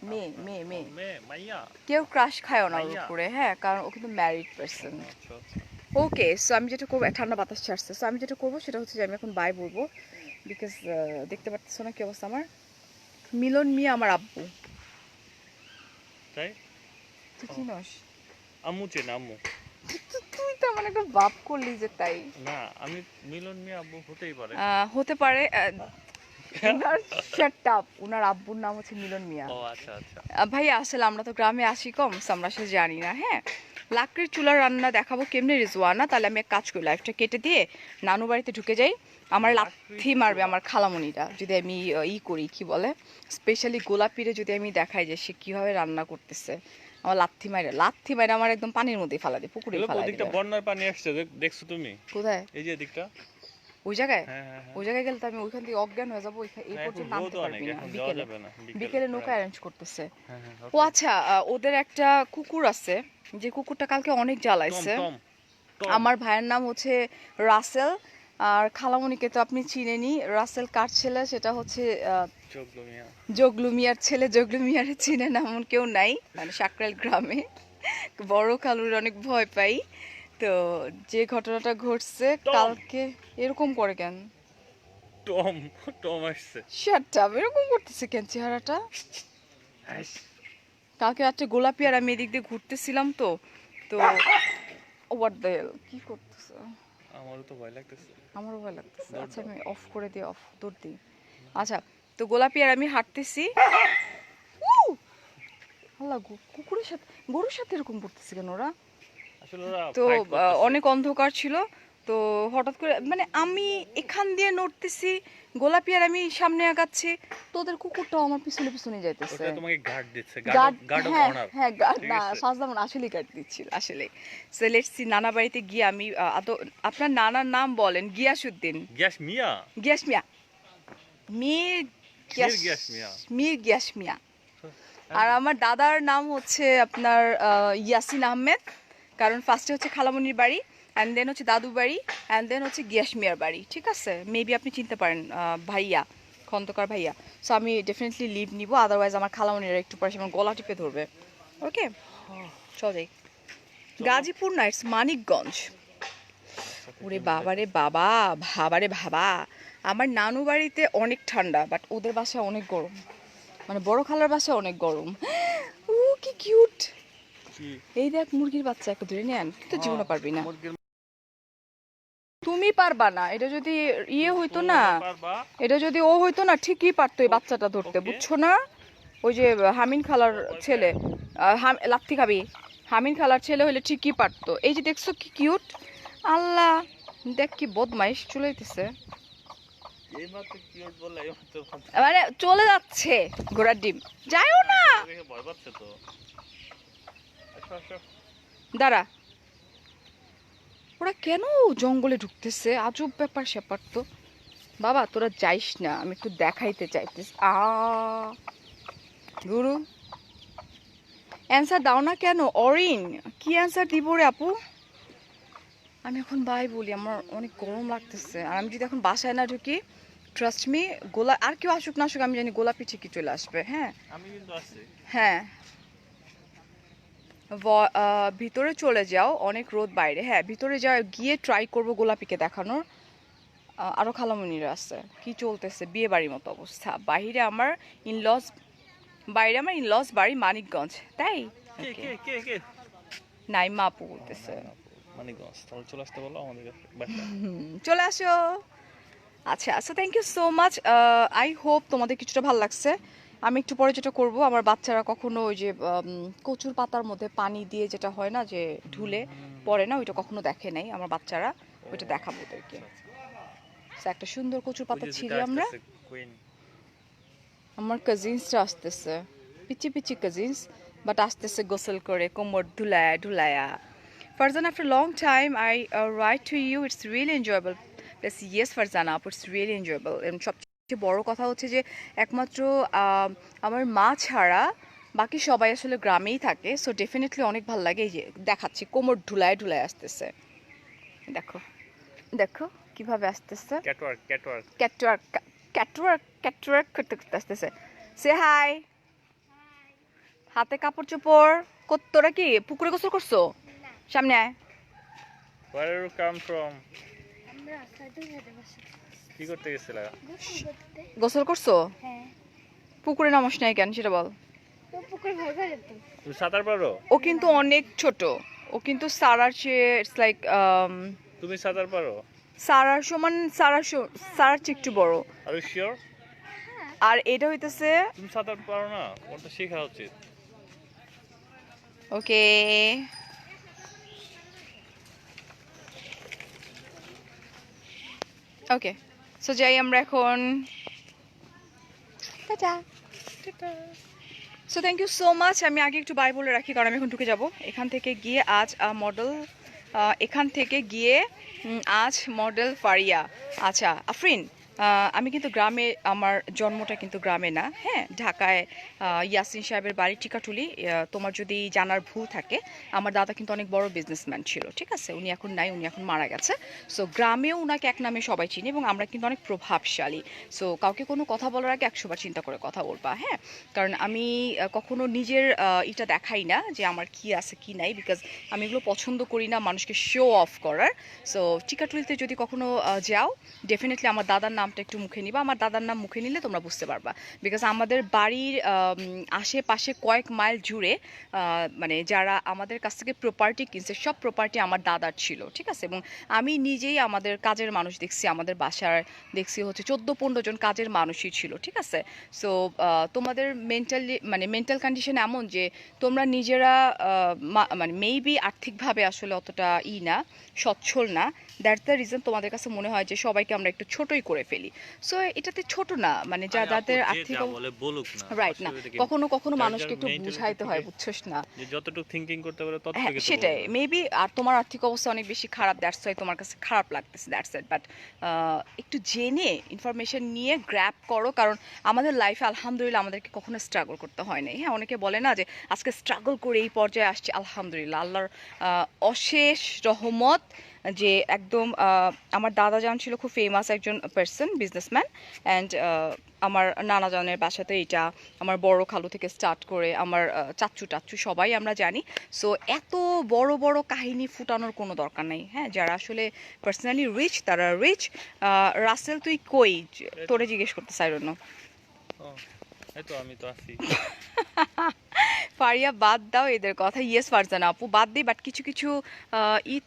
Speaker 2: মেয়ে মেয়ে মেয়ে।
Speaker 6: মেয়ে মাইয়া।
Speaker 2: কেউ ক্রাশ খায়ও না ওর
Speaker 6: মাইয়া।
Speaker 2: উপরে, হ্যাঁ, কারণ ও কিন্তু ম্যারিড পার্সন।
Speaker 6: আচ্ছা আচ্ছা।
Speaker 2: ওকে, সো আমি যেটা করবো, ঠান্ডা বাতাস ছাড়ছে, সো আমি যেটা করবো সেটা হচ্ছে যে আমি এখন বাই বলবো, বিকজ দেখতে পাচ্ছ না কি অবস্থা আমার। মিলন মিয়া আমার আব্বু,
Speaker 6: তাই
Speaker 2: তুই চিনস?
Speaker 6: আম্মু চেন আম্মু।
Speaker 2: তুই তো আমার একটা বাপ করলি যে তাই।
Speaker 6: না আমি মিলন মিয়া আব্বু হতেই পারে।
Speaker 2: হতে পারে। উনার শাট আপ, উনার আব্বুর নাম হচ্ছে মিলন মিয়া।
Speaker 6: ও আচ্ছা আচ্ছা।
Speaker 2: ভাইয়া আসলে আমরা তো গ্রামে আসি কম, so আমরা আসলে জানি না। হ্যাঁ, লাকড়ির চুলার রান্না দেখাবো কেমনে রিজওয়ানা। তাহলে আমি এক কাজ করি, লাইফটা কেটে দিয়ে নানু বাড়িতে ঢুকে যাই। আমার লাথি মারবে আমার খালামণিটা যদি আমি করি, কি বলে, স্পেশালি গোলাপিরে যদি আমি দেখাই যে সে কিভাবে রান্না করতেছে। আমার লাথি মাইরে আমার একদম পানির মধ্যে ফালা দিই, পুকুরে ফালা
Speaker 6: ওদিকটা
Speaker 2: দিই।
Speaker 6: বন্যার পানি আসছে দেখছো তুমি?
Speaker 2: কোথায়?
Speaker 6: এই যে এদিকটা।
Speaker 2: ওই জায়গায়?
Speaker 6: হ্যাঁ হ্যাঁ হ্যাঁ।
Speaker 2: ওই জায়গায় গেলে তো আমি ওইখান থেকে অজ্ঞান হয়ে যাবো। এই
Speaker 6: না,
Speaker 2: পর্যন্ত
Speaker 6: এখন রোদ
Speaker 2: নামতে
Speaker 6: অনেক,
Speaker 2: পারবি না।
Speaker 6: এখন যাওয়া
Speaker 2: বিকেলে
Speaker 6: যাবে না।
Speaker 2: বিকেলে নৌকা অ্যারেঞ্জ করতেছে।
Speaker 6: হ্যাঁ হ্যাঁ।
Speaker 2: ও আচ্ছা, ওদের একটা কুকুর আছে, যে কুকুরটা কালকে অনেক জ্বালাইছে।
Speaker 6: Tom Tom.
Speaker 2: আমার ভাইয়ের নাম হচ্ছে রাসেল, আর খালামণিকে তো আপনি চিনেনি। রাসেল কার ছেলে? সেটা হচ্ছে
Speaker 6: চোখলো মিয়া।
Speaker 2: জগলু মিয়ার ছেলে। জগলু মিয়ারে চিনেন এমন কেউ নাই, মানে সাকরাইল গ্রামে। বড় খালুর অনেক ভয় পাই। তো যে ঘটনাটা ঘটছে কালকে, এরকম করে কেন?
Speaker 6: টম টম আসছে।
Speaker 2: শাট আপ, এরকম করতেছে কেন চেহারাটা? কালকে রাত্রে গোলাপি আর আমি এদিক দিয়ে ঘুরতেছিলাম তো তো হোয়াট দ্য হেল, কি করতেছে?
Speaker 6: আমারও তো ভয় লাগতেছে।
Speaker 2: আমারও ভয় লাগতেছে। আচ্ছা আমি অফ করে দিই, অফ দৌড় দিই। আচ্ছা, তো গোলাপি আর আমি হাঁটতেছি। উহ! আল্লাহ গো, কুকুরের সাথে গরুর সাথে এরকম করতেছে কেন ওরা?
Speaker 6: আসলে ওরা
Speaker 2: তো
Speaker 6: fight করতেছে।
Speaker 2: অনেক অন্ধকার ছিল, তো হঠাৎ করে মানে আমি এখান দিয়ে নড়তেছি, গোলাপি আর আমি সামনে আগাচ্ছি, তো ওদের কুকুরটাও আমার পিছনে পিছনে যাইতেছে।
Speaker 6: ওটা তোমাকে গার্ড দিচ্ছে,
Speaker 2: গার্ড,
Speaker 6: গার্ড অফ
Speaker 2: হ্যাঁ
Speaker 6: অনার।
Speaker 2: হ্যাঁ, গার্ড
Speaker 6: ঠিক
Speaker 2: না,
Speaker 6: আছে।
Speaker 2: সাজদামন আসলে গার্ড দিচ্ছিল আসলে। সো লেটস সি, নানা বাড়িতে গিয়ে আমি আপনার নানার নাম বলেন? গিয়াসউদ্দিন।
Speaker 6: গ্যাস মিয়া।
Speaker 2: গিয়াস মিয়া, মীর গিয়াস,
Speaker 6: গিয়াস মিয়া।
Speaker 2: মীর গিয়াস মিয়া। আর আমার দাদার নাম হচ্ছে আপনার ইয়াসিন আহমেদ, কারণ ফার্স্টে হচ্ছে খালামণির বাড়ি, অ্যান্ড দেন হচ্ছে দাদু বাড়ি, অ্যান্ড দেন হচ্ছে গিয়াস মিয়ার বাড়ি। ঠিক আছে, মেবি আপনি চিনতে পারেন, ভাইয়া, খন্দকার ভাইয়া। সো আমি ডেফিনেটলি লিভ নিব, আদারওয়াইজ আমার খালামণিরা একটু পরে আমার গলা টিপে ধরবে। ওকে, চল যাই। গাজীপুর না, ইটস মানিকগঞ্জ। ওরে বাবা রে বাবা, ভাবারে ভাবা, আমার নানু বাড়িতে অনেক ঠান্ডা, বাট ওদের বাসায় অনেক গরম, মানে বড় খালার বাসায় অনেক গরম। ও কি কিউট! এই দেখ মুরগির বাচ্চা, একটা ধরে নেন, তুই তো জীবনে পারবি না। তুমি পারবা না, এটা যদি হইতো না,
Speaker 6: পারবা?
Speaker 2: এটা যদি ও হইতো না, ঠিকই পারতো এই বাচ্চাটা ধরতে,
Speaker 6: Okay.
Speaker 2: বুঝছো না? ওই যে হামিন খালার ছেলে, লাত্তি খাবি, হামিন খালার ছেলে হইলে ঠিকই পারতো। এই যে দেখছো কি কিউট! আল্লাহ, দেখ কি বদমাইশ চলে যেতেছে,
Speaker 6: এইমাত্র কিউট বললে এইমাত্র
Speaker 2: মানে চলে যাচ্ছে ঘোড়ার ডিম। যাইও না,
Speaker 6: দেখে ভয় পাচ্ছে তো। আসো আসো।
Speaker 2: দাঁড়া। ওরা কেন জঙ্গলে ঢুকতেছে? আজব ব্যাপার স্যাপার তো। বাবা তোরা যাইস না, আমি একটু দেখাইতে চাইতেছি। গুরু, অ্যান্সার দাও না কেন? অরিন, কি অ্যান্সার দিব রে আপু? আমি এখন বাই বলি, আমার অনেক গরম লাগতেছে, আর আমি যদি এখন বাসায় না ঢুকি, ট্রাস্ট মি, আর কেউ আসুক না আসুক, আমি জানি গোলাপি ঠিকই চলে আসবে। হ্যাঁ
Speaker 6: আমি কিন্তু আছি।
Speaker 2: হ্যাঁ, ভিতরে চলে যাও, অনেক রোদ বাইরে। হ্যাঁ, ভিতরে গিয়ে ট্রাই করবো গোলাপিকে দেখানোর। আরও খালামণিরা আছে, কি চলতেছে বিয়ে বাড়ির মতো অবস্থা। বাইরে আমার ইনলস বাড়ি মানিকগঞ্জ, তাই
Speaker 6: কে কে কে কে?
Speaker 2: নাইমা আপু বলতেছে।
Speaker 6: মানিকগঞ্জ, তাহলে চলে আসতে বলো আমাদের কাছে বাসা।
Speaker 2: চলে আসো। আচ্ছা আচ্ছা, thank you so much. I hope তোমাদের কিছুটা ভালো লাগছে। আমি একটু পরে যেটা করব, আমার বাচ্চারা কখনো ওই যে কচুর পাতার মধ্যে পানি দিয়ে যেটা হয় না, যে ঢুলে পড়ে না, ওইটা কখনো দেখে নাই আমার বাচ্চারা, ওইটা দেখাবো ওদেরকে। So, একটা সুন্দর কচুর পাতা ছিঁড়ি আমরা।
Speaker 6: কুইন।
Speaker 2: আমার কাজিনসরা আসতেছে, পিচি পিচি কাজিনস, বাট আসতেছে গোসল করে, কোমর ধুলায়া ঢুলায়া। Farzana, after long time I write to you, it's really enjoyable. Plus yes Farzana আপু, ইটস রিয়েলি এনজয়েবল। এবং সবচেয়ে বড় কথা হচ্ছে যে একমাত্র আমার মা ছাড়া বাকি সবাই আসলে গ্রামেই থাকে, সো ডেফিনেটলি অনেক ভালো লাগে। এই যে দেখাচ্ছি, কোমর ঢুলায় ঢুলায় আসতেছে। দেখো দেখো কিভাবে আসতেছে,
Speaker 6: catwalk catwalk
Speaker 2: catwalk catwalk catwalk করতে করতে আসতেছে। সে হাই, হাতে কাপড় চোপড়। তোরা কি পুকুরে গোসল করছো? সামনে আয়।
Speaker 6: Where you come from?
Speaker 7: আমরা সাধু সাধু বসে
Speaker 6: কি করতে গেছিলা?
Speaker 7: গোসল করতে।
Speaker 2: গোসল করছো?
Speaker 7: হ্যাঁ,
Speaker 2: পুকুরে নামস নাই কেন সেটা বল।
Speaker 7: তো পুকুর ভয় করে তো।
Speaker 6: তুমি সাঁতার পারো?
Speaker 2: ও কিন্তু অনেক ছোট, ও কিন্তু সারার চেয়ে ইটস লাইক
Speaker 6: তুমি সাঁতার পারো?
Speaker 2: সারার সমান, সারার চেয়ে একটু বড়।
Speaker 6: আর ইউ শিওর?
Speaker 2: আর এটা হইতেছে
Speaker 6: তুমি সাঁতার পারো না? ওটা তো শেখা উচিত।
Speaker 2: ওকে। ওকে, সো যাই আমরা এখন। Tata. So thank you so much. আমি আগে একটু বাই বলে রাখি কারণ আমি এখন ঢুকে যাব। এখান থেকে গিয়ে আজ আজ মডেল ফারিয়া। আচ্ছা আফরিন, আমি কিন্তু গ্রামে, আমার জন্মটা কিন্তু গ্রামে না, হ্যাঁ ঢাকায়। ইয়াসিন সাহেবের বাড়ি টিকাটুলি। তোমার যদি জানার ভুল থাকে, আমার দাদা কিন্তু অনেক বড় বিজনেসম্যান ছিল, ঠিক আছে? উনি এখন নাই, উনি এখন মারা গেছে। সো গ্রামেও উনাকে এক নামে সবাই চিনি এবং আমরা কিন্তু অনেক প্রভাবশালী। সো কাউকে কোনো কথা বলার আগে 100 বার চিন্তা করে কথা বলবা, হ্যাঁ? কারণ আমি কখনো নিজের এটা দেখাই না যে আমার কি আছে কি নাই, বিকজ আমি এগুলো পছন্দ করি না মানুষকে শো অফ করার। সো টিকাটুলিতে যদি কখনো যাও, ডেফিনেটলি আমার দাদার নামটা একটু মুখে নিবা। আমার দাদার নাম মুখে নিলে তোমরা বুঝতে পারবা, বিকজ আমাদের বাড়ির আশেপাশে কয়েক মাইল জুড়ে মানে যারা আমাদের কাছ থেকে প্রপার্টি কিনছে, সব প্রপার্টি আমার দাদার ছিল, ঠিক আছে? এবং আমি নিজেই আমাদের কাজের মানুষ দেখছি, আমাদের বাসার দেখছি হচ্ছে 14-15 জন কাজের মানুষই ছিল, ঠিক আছে? সো তোমাদের মেন্টাল কন্ডিশন এমন যে তোমরা নিজেরা মানে মেবি আর্থিকভাবে আসলে অতটা না, সচ্ছল না। দ্যাটস দ্য রিজন তোমাদের কাছে মনে হয় যে সবাইকে আমরা একটু ছোটই করে ফেলি। সো এটাতে ছোট না, মানে যাদের আর্থিক রাইট না, কখনো কখনো মানুষকে একটু বুঝাইতে হয়, বুঝছস না?
Speaker 6: যে যতটুকু থিংকিং করতে পারে তত
Speaker 2: হ্যাঁ সেটাই মেবি। আর তোমার আর্থিক অবস্থা অনেক বেশি খারাপ, দ্যাটস ওয়াই তোমার কাছে খারাপ লাগতেছে, দ্যাটস ইট। বাট একটু জেনে ইনফরমেশন নিয়ে গ্র্যাব করো, কারণ আমাদের লাইফে আলহামদুলিল্লাহ আমাদেরকে কখনো স্ট্রাগল করতে হয় নাই। হ্যাঁ, অনেকে বলে না যে আজকে স্ট্রাগল করে এই পর্যায়ে আসছে, আলহামদুলিল্লাহ আল্লাহর অশেষ রহমত যে একদম আমার দাদা জান ছিল খুব ফেমাস একজন পার্সন, বিজনেসম্যান। অ্যান্ড আমার নানা জানের বাসাতে এটা, আমার বড় খালু থেকে স্টার্ট করে আমার চাচ্চু টাচ্চু সবাই আমরা জানি। সো এত বড় বড় কাহিনী ফুটানোর কোনো দরকার নেই, হ্যাঁ? যারা আসলে পার্সোনালি রিচ তারা রিচ। রাসেল তুই কই? তোরে জিজ্ঞেস করতে চাই না।
Speaker 6: এই তো আমি তো আছি।
Speaker 2: ফারিয়া বাদ দাও এদের কথা। ইয়েস ফারজানা আপু, বাদ দিই, বাট কিছু কিছু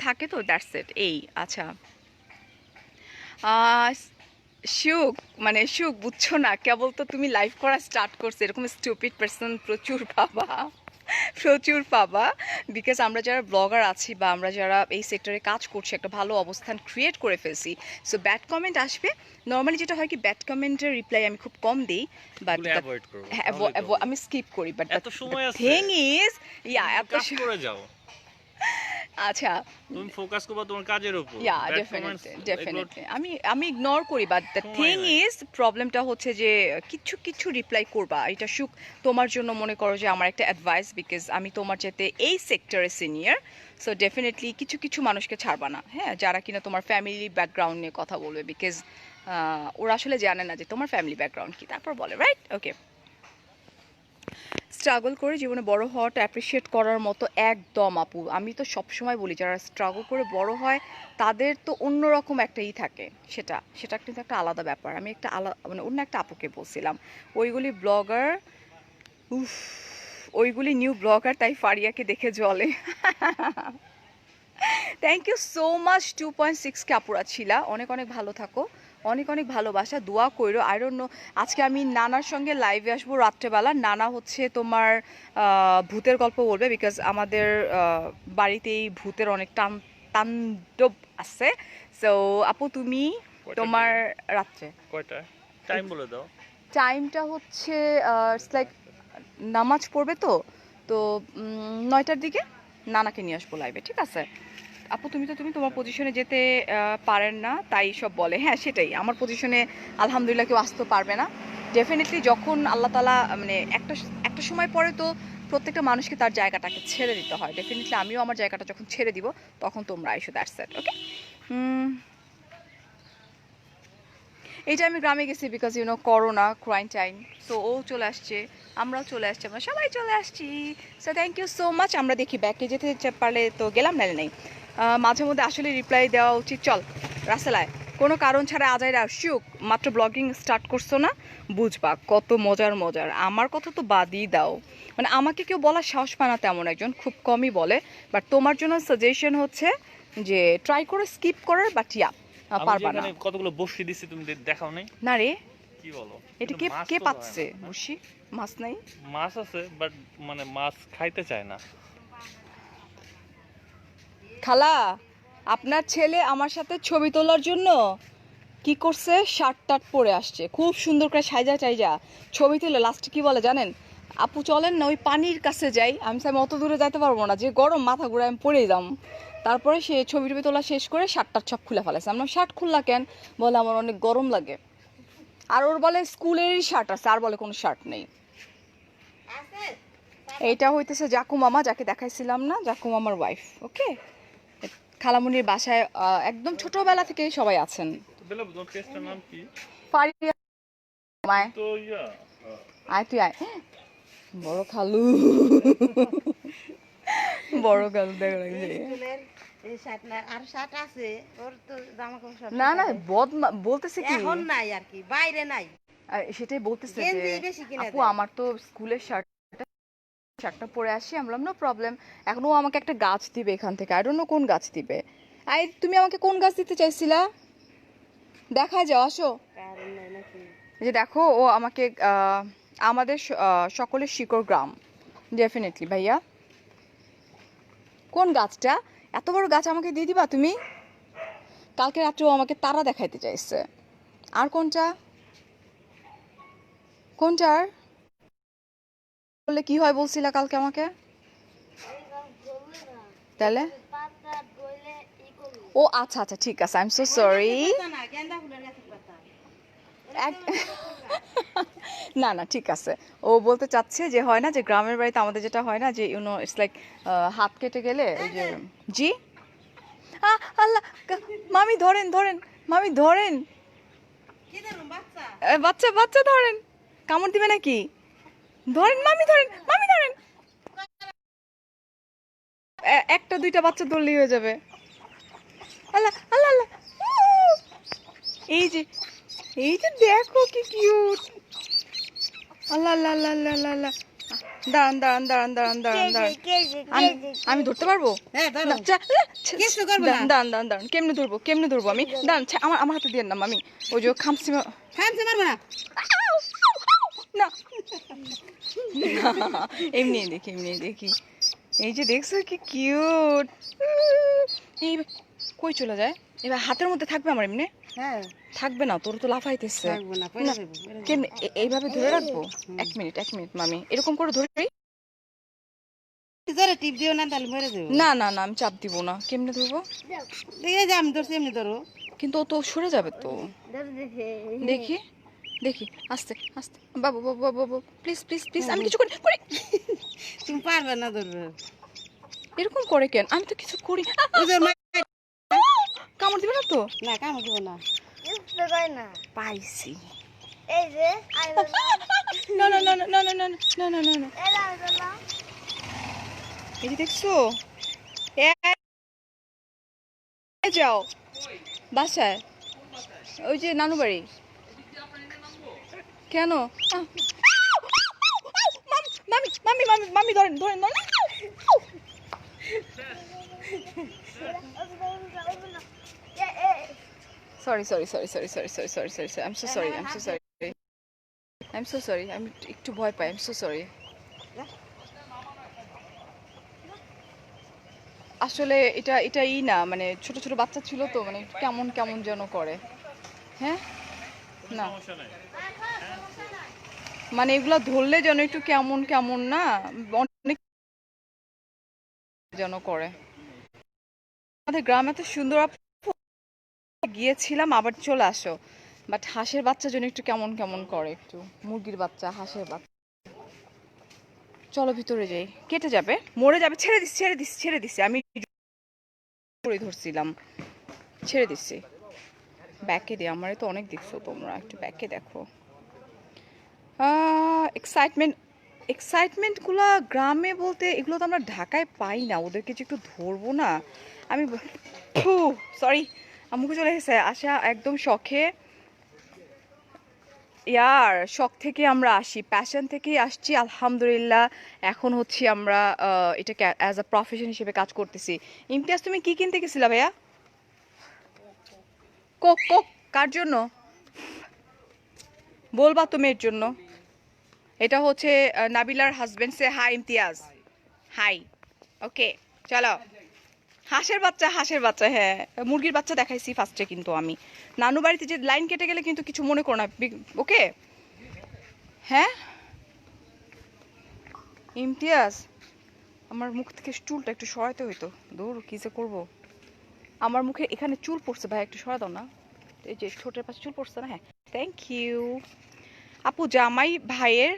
Speaker 2: থাকে তো, দ্যাটস ইট। এই আচ্ছা সুখ, মানে সুখ বুঝছো না, কেবল তো তুমি লাইভ করা স্টার্ট করছো, এরকম স্টুপিড পার্সন প্রচুর পাবা। বিকজ আমরা যারা ব্লগার আছি বা আমরা যারা এই সেক্টরে কাজ করছি, একটা ভালো অবস্থান ক্রিয়েট করে ফেলছি। সো ব্যাড কমেন্ট আসবে। নর্মালি যেটা হয় কি, ব্যাড কমেন্টের রিপ্লাই আমি খুব কম দিই, বাট আমি স্কিপ করি। বাট
Speaker 6: এত সময় আছে,
Speaker 2: থিং ইজ এত
Speaker 6: করে যাও।
Speaker 2: আচ্ছা,
Speaker 6: তুমি ফোকাস করবা তোমার কাজের উপর।
Speaker 2: ডেফিনেটলি আমি ইগনোর করি, বাট দ্য থিং ইজ প্রবলেমটা হচ্ছে যে কিছু রিপ্লাই করবা। এটা সুখ তোমার জন্য মনে করো যে আমার একটা অ্যাডভাইস, বিকজ আমি তোমার যেতে এই সেক্টরে সিনিয়র। সো ডেফিনেটলি কিছু মানুষকে ছাড়বা না, হ্যাঁ, যারা কিনা তোমার ফ্যামিলি ব্যাকগ্রাউন্ড নিয়ে কথা বলবে, বিকজ ওরা আসলে জানে না যে তোমার ফ্যামিলি ব্যাকগ্রাউন্ড কি, তারপর বলে রাইট। ওকে, স্ট্রাগল করে জীবনে বড় হওয়াটা অ্যাপ্রিসিয়েট করার মতো একদম আপু। আমি তো সবসময় বলি যারা স্ট্রাগল করে বড় হয় তাদের তো অন্যরকম একটা থাকে, সেটা কিন্তু একটা আলাদা ব্যাপার। আমি একটা মানে অন্য একটা আপুকে বলছিলাম, ওইগুলি নিউ ব্লগার, তাই ফারিয়াকে দেখে জ্বলে। থ্যাংক ইউ সো মাচ 2.6 আপুরা ছিলা। অনেক অনেক ভালো থাকো, অনেক অনেক ভালোবাসা, দোয়া কইরো। আই ডোন্ট নো, আজকে আমি নানার সঙ্গে লাইভে আসবো রাত্রেবেলা। নানা হচ্ছে তোমার ভূতের গল্প বলবে, বিকজ আমাদের বাড়িতেই ভূতের অনেক তাণ্ডব আছে। সো আপু তুমি তোমার রাত্রে
Speaker 6: কয়টা টাইম বলে দাও।
Speaker 2: টাইমটা হচ্ছে ইটস লাইক নামাজ পড়বে তো 9টার দিকে নানাকে নিয়ে আসবো লাইভে, ঠিক আছে? আপু তুমি তোমার পজিশনে যেতে পারেন না, তাই সব বলে। হ্যাঁ সেটাই, আমার পজিশনে আলহামদুলিল্লাহ কেউ আসতে পারবে না। ডেফিনেটলি যখন আল্লাহ তাআলা মানে একটা সময় পরে তো প্রত্যেকটা মানুষকে তার জায়গাটাকে ছেড়ে দিতে হয়। ডেফিনেটলি আমিও আমার জায়গাটা যখন ছেড়ে দিব তখন তোমরা আইসো, দ্যাটস ইট। ওকে, এইটা আমি গ্রামে গেছি বিকজ করোনা কোয়ারেন্টাইন, সো ও চলে আসছে, আমরাও চলে আসছি, আমরা সবাই চলে আসছি। So thank you so much. আমরা দেখি ব্যাকে যেতে পারলে তো গেলাম, নাইলে নেই। মাঝে মধ্যে আসলে রিপ্লাই দেওয়া উচিত। চল রাসেলায় কোনো কারণ ছাড়া আজাইরা শিউক, মাত্র ব্লগিং স্টার্ট করছো না, বুঝবা কত মজার মজার। আমার কথা তো বাদই দাও, মানে আমাকে কেউ বলার সাহস পায় না তেমন একজন, খুব কমই বলে। বাট তোমার জন্য সাজেশন হচ্ছে যে ট্রাই করে স্কিপ করার, বাট ইয়া
Speaker 6: আমি
Speaker 2: পারবা না।
Speaker 6: যেখানে কতগুলো বসি দিছি তুমি দেখাও নাই?
Speaker 2: না রে,
Speaker 6: কি বলো?
Speaker 2: এটা
Speaker 6: কিন্তু
Speaker 2: কে
Speaker 6: মাছ
Speaker 2: কে
Speaker 6: তো
Speaker 2: পাচ্ছে?
Speaker 6: ধরে না।
Speaker 2: বসি মাছ নাই?
Speaker 6: মাছ আছে বাট মানে মাছ খাইতে চায় না।
Speaker 2: খালা, আপনার ছেলে আমার সাথে ছবি তোলার জন্য কি করছে, শার্ট টার্ট পরে আসছে, খুব সুন্দর করে সাইজা টাইজা ছবি তুলে লাস্টে কি বলে জানেন, আপু চলেন না ওই পানির কাছে যাই। আমি অত দূরে যাইতে পারবো না, যে গরম, মাথা ঘুরে আমি পড়েই যাম। তারপরে সে ছবি টবি তোলা শেষ করে শার্ট টার্ট সব খুলে ফেলেছে। আমরা শার্ট খুললা কেন, বলে আমার অনেক গরম লাগে। আর ওর বলে স্কুলেরই শার্ট আছে, আর বলে কোনো শার্ট নেই। এইটা হইতেছে জাকু মামা, যাকে দেখাইছিলাম না, জাকু মামার ওয়াইফ। ওকে, খালামুনির বাসায় একদম ছোটবেলা থেকে সবাই আছেন।
Speaker 6: বেলা তোমার পেজটার নাম কি?
Speaker 2: ফারিয়া মায়,
Speaker 6: তো ইয়া
Speaker 2: আয় তুই আয়। বড় খালু, বড় খালু দেখা লাগছে।
Speaker 8: এই শার্ট না, আর শার্ট আছে ওর তো জামা কাপড় সব
Speaker 2: না না, বলতেছে কি
Speaker 8: এখন নাই আর কি, বাইরে নাই।
Speaker 2: আর সেটাই বলতেছে যে
Speaker 8: গেঞ্জি বেশি কিনে
Speaker 2: আপু
Speaker 8: দেয়।
Speaker 2: আমার তো স্কুলের শার্টটা পরে আসি। আমি বললাম নো প্রবলেম। এখন ও আমাকে একটা গাছ দিবে এখান থেকে, আই ডোন্ট নো কোন গাছ দিবে। আই তুমি আমাকে কোন গাছ দিতে চাইছিলা, দেখা যাও, আসো।
Speaker 8: কারণ নাই নাকি?
Speaker 2: এই যে দেখো, ও আমাকে আমাদের সকলের শিকড় গ্রাম, ডেফিনেটলি ভাইয়া। কোন গাছটা, এত বড় গাছ আমাকে দিয়ে দিবা তুমি? কালকে রাত্রে ও আমাকে তারা দেখাইতে চাইছে। আর কোনটা, কোনটার বললে কি হয় বলছিলা কালকে আমাকে, তাহলে?
Speaker 7: পাতা বইলে ই করবো।
Speaker 2: ও আচ্ছা আচ্ছা ঠিক আছে, আই এম সো সরি।
Speaker 8: না, গেন্দা ফুলের গাছের পাতা।
Speaker 2: না না ঠিক আছে, ও বলতে চাচ্ছে যে হয় না যে গ্রামের বাড়িতে আমাদের যেটা হয় না যে ইটস লাইক হাত কেটে গেলে ওই যে জি আল্লাহ, মামি ধরেন ধরেন, মামি ধরেন,
Speaker 8: কি ধরুন বাচ্চা?
Speaker 2: বাচ্চা বাচ্চা ধরেন, কামড় দিবে নাকি? ধরেন মামি, ধরেন মামি, ধরেন। একটা দুইটা বাচ্চা ধরলেই হয়ে যাবে। আল্লাহ আল্লাহ আল্লাহ, এই যে দেখো কি কিউট। আল্লাহ আল্লাহ আল্লাহ আল্লাহ আল্লাহ আল্লাহ, দাঁড়ান দাঁড়ান দাঁড়ান দাঁড়ান দাঁড়ান দাঁড়ান, আমি ধরতে পারবো?
Speaker 8: হ্যাঁ ধরো।
Speaker 2: না,
Speaker 8: কিছু করবো না।
Speaker 2: দাঁড়ান দাঁড়ান দাঁড়ান, কেমনে ধরবো আমি? দাঁড়ান, আমার হাতে দিয়ে না মামি, ওই যে খামছি
Speaker 8: খামছে মারবো না।
Speaker 2: না, এমনি দেখি। এই যে দেখছো কি কিউট। এই কই চলে যায় এবার, হাতের মধ্যে থাকবে আমার এমনি?
Speaker 8: হ্যাঁ
Speaker 2: থাকবে না, তোর তো লাফাইতেছে।
Speaker 8: থাকবো না, পয়সা দেবো।
Speaker 2: কেমনে এইভাবে ধরে রাখবো? এক মিনিট মামি, এরকম করে ধরে।
Speaker 8: ধরে টিপ দিও না, তাহলে মরে যাবো।
Speaker 2: না না না, আমি চাপ দিব না। কেমনে ধরবো?
Speaker 8: এই যে আমি ধরছি এমনি ধরো।
Speaker 2: কিন্তু ও তো সরে যাবে তো। দেখি আস্তে আস্তে, বাবু বাবু বাবু বাবু, প্লিজ প্লিজ প্লিজ, আমি কিছু করি।
Speaker 8: তুমি পারবে না ধরবে।
Speaker 2: এরকম করে কেন? আমি তো কিছু করি।
Speaker 8: ওই যে
Speaker 2: কামড় দিবে না তো?
Speaker 8: না, কামড় দেবো না।
Speaker 7: বুঝতে পারি না।
Speaker 2: পাইছি।
Speaker 7: এই যে আই বললাম,
Speaker 2: না না না না না না না না না না,
Speaker 7: এলা আই বললাম।
Speaker 2: এই যে দেখছো, যাও বাসায়, ওই যে নানু বাড়ি। কেন? মামি মামি মামি মামি, ধরেন ধরেন ধরেন। Sorry I am so sorry, আমি একটু ভয় পাই, আই এম সো সরি। আসলে এটা না, মানে ছোট ছোট বাচ্চা ছিল তো, মানে কেমন কেমন যেন করে। হ্যাঁ না,
Speaker 6: সমস্যা নাই।
Speaker 2: মানে এগুলা ধরলে যেন একটু কেমন কেমন না, অনেক যেন করে। আমাদের গ্রামে এত সুন্দর, গিয়েছিলাম আবার চলে আসো, বাট হাঁসের বাচ্চা যেন একটু কেমন কেমন করে, একটু মুরগির বাচ্চা, হাঁসের বাচ্চা। চলো ভিতরে যাই, কেটে যাবে, মরে যাবে। ছেড়ে দিচ্ছি আমি ধরছিলাম। ছেড়ে দিচ্ছি। ব্যাকে দিয়ে আমারে তো অনেক দেখছো তোমরা, একটু ব্যাকে দেখো। এক্সাইটমেন্টগুলো গ্রামে বলতে এগুলো তো আমরা ঢাকায় পাই না, ওদেরকে যে একটু ধরবো না আমি। সরি, মুখে চলে এসেছে। আশা একদম শখে, ইয়ার শখ থেকে আমরা আসি, প্যাশন থেকেই আসছি আলহামদুলিল্লাহ। এখন হচ্ছে আমরা এটাকে অ্যাজ আ প্রফেশন হিসেবে কাজ করতেছি। ইমতিয়াজ, তুমি কি কিনতে গেছিলা ভাইয়া? কোক। কোক কার জন্য বলবা তুমি এর জন্য? এটা হচ্ছে নাবিলার হাজবেন্ড। সে হাই ইমতিয়াজ, হাই। ওকে চলো। হাঁসের বাচ্চা, হ্যাঁ মুরগির বাচ্চা দেখাইছি ফার্স্টে, কিন্তু আমি নানু বাড়িতে যে লাইন কেটে গেলে কিন্তু কিছু মনে করো না, ওকে? হ্যাঁ ইমতিয়াজ, আমার মুখ থেকে চুলটা একটু সরাইতে হইতো। দূর কি যে করবো, আমার মুখে এখানে চুল পড়ছে ভাই, একটু সরা দাও না। এই যে ঠোঁটের পাশে চুল পড়ছে না। হ্যাঁ থ্যাংক ইউ আপু। জামাই ভাইয়ের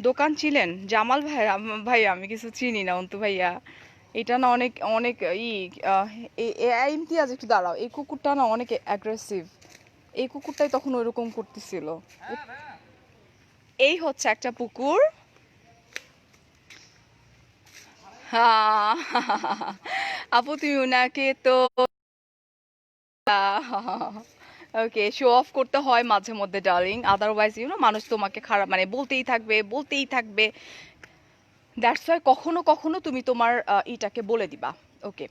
Speaker 2: দোকান ছিলেন? জামাল ভাই? ভাই আমি কিছু চিনি না অন্তু ভাইয়া। এটা না অনেক অনেক ইমতিয়াজ একটু দাঁড়াও, এই কুকুরটা না অনেক অ্যাগ্রেসিভ। এই কুকুরটাই তখন ওইরকম করতেছিল। এই হচ্ছে একটা পুকুর। হ্যাঁ আপু তুমি ওনাকে তো ওকে শো অফ করতে হয় মাঝে মধ্যে ডার্লিং, আদারওয়াইজ মানুষ তোমাকে খারাপ মানে বলতেই থাকবে। দ্যাটস ওয়াই কখনো কখনো তুমি তোমার ইটাকে বলে দিবা। ওকে,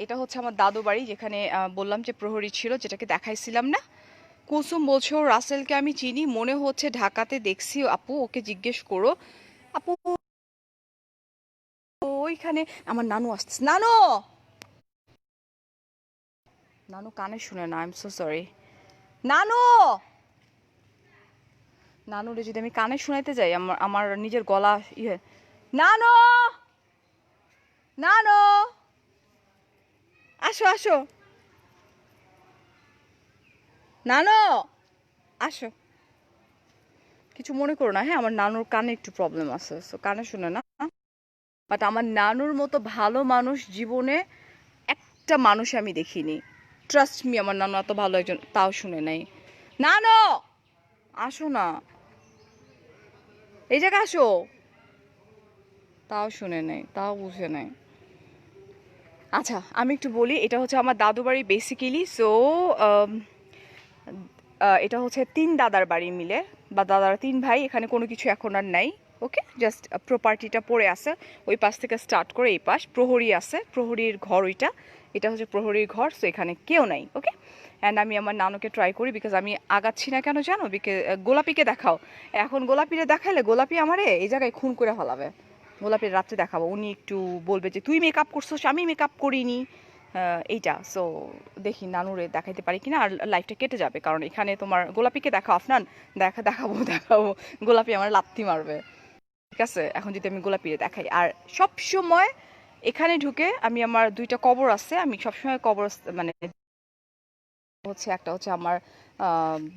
Speaker 2: এটা হচ্ছে আমার দাদু বাড়ি, যেখানে বললাম যে প্রহরী ছিল, যেটাকে দেখাইছিলাম না। কুসুম বলছো রাসেলকে আমি চিনি, মনে হচ্ছে ঢাকাতে দেখছি। আপু ওকে জিজ্ঞেস করো। আপু ওইখানে আমার নানু আসতেছে। নানু কানে শুনে না, আই এম সো সরি। নানুরে যদি আমি কানে শুনাইতে যাই আমার নিজের গলা ইয়ে। নানু আসো নানু আসো। কিছু মনে করো না, হ্যাঁ আমার নানুর কানে একটু প্রবলেম আছে, সো কানে শুনে না। বাট আমার নানুর মতো ভালো মানুষ জীবনে একটা মানুষ আমি দেখিনি। ট্রাস্ট মি, আমার নানু এত ভালো একজন, তাও শুনে নাই। নানু আসো না, এই জায়গায় আসো। তাও শুনে নাই, তাও বুঝে নাই। আচ্ছা আমি একটু বলি, এটা হচ্ছে আমার দাদু বাড়ি বেসিক্যালি। সো এটা হচ্ছে 3 দাদার বাড়ি মিলে, বা দাদারা 3 ভাই। এখানে কোনো কিছু এখন আর নাই। ওকে, জাস্ট প্রপার্টিটা পড়ে আছে। ওই পাশ থেকে স্টার্ট করে এই পাশ প্রহরী আছে, প্রহরীর ঘর ওইটা। এটা হচ্ছে প্রহরীর ঘর। সো এখানে কেউ নাই। ওকে, অ্যান্ড আমি আমার নানুকে ট্রাই করি, বিকজ আমি আগাচ্ছি না কেন জানো? গোলাপিকে দেখাও। এখন গোলাপিরে দেখাইলে গোলাপি আমারে এই জায়গায় খুন করে ফেলাবে। গোলাপের রাত্রে দেখাবো, উনি একটু বলবে যে তুই মেকআপ করছিস, আমি মেকআপ করিনি, এইটা। সো দেখি নানুরে দেখাইতে পারি কিনা, আর লাইফটা কেটে যাবে। কারণ এখানে তোমার গোলাপিকে দেখাও আফনান, দেখাবো গোলাপি আমার লাত্তি মারবে। ঠিক আছে, এখন যদি আমি গোলাপিরে দেখাই। আর সব সময় এখানে ঢুকে আমি আমার 2টা কবর আছে, আমি সবসময় কবর মানে হচ্ছে, একটা হচ্ছে আমার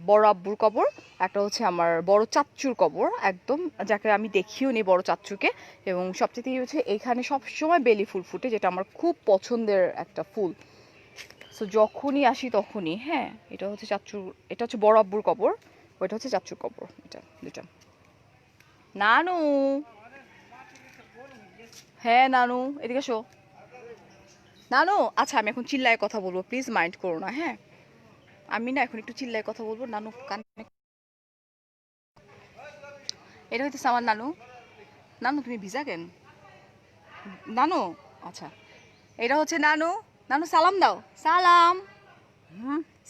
Speaker 2: বড় আব্বুর কবর, একটা হচ্ছে আমার বড় চাচ্চুর কবর, একদম যাকে আমি দেখিও নি বড় চাচ্চুকে। এবং সবচেয়ে হচ্ছে এখানে সবসময় বেলি ফুল ফুটে, যেটা আমার খুব পছন্দের একটা ফুল। সো যখনই আসি তখনই, হ্যাঁ এটা হচ্ছে চাচ্চুর, এটা হচ্ছে বড় আব্বুর কবর, ওইটা হচ্ছে চাচ্চুর কবর। এটা দুটা। নানু, হ্যাঁ নানু এদিকে শো। নানু আচ্ছা আমি এখন চিল্লায় কথা বলবো, প্লিজ মাইন্ড করো না। হ্যাঁ আমি না এখন একটু চিল্লায় কথা বলবো, নানু কানে। এটা হইতেছে আমার নানু। নানু তুমি ভিজা কেন নানু? আচ্ছা এটা হচ্ছে নানু। নানু সালাম দাও,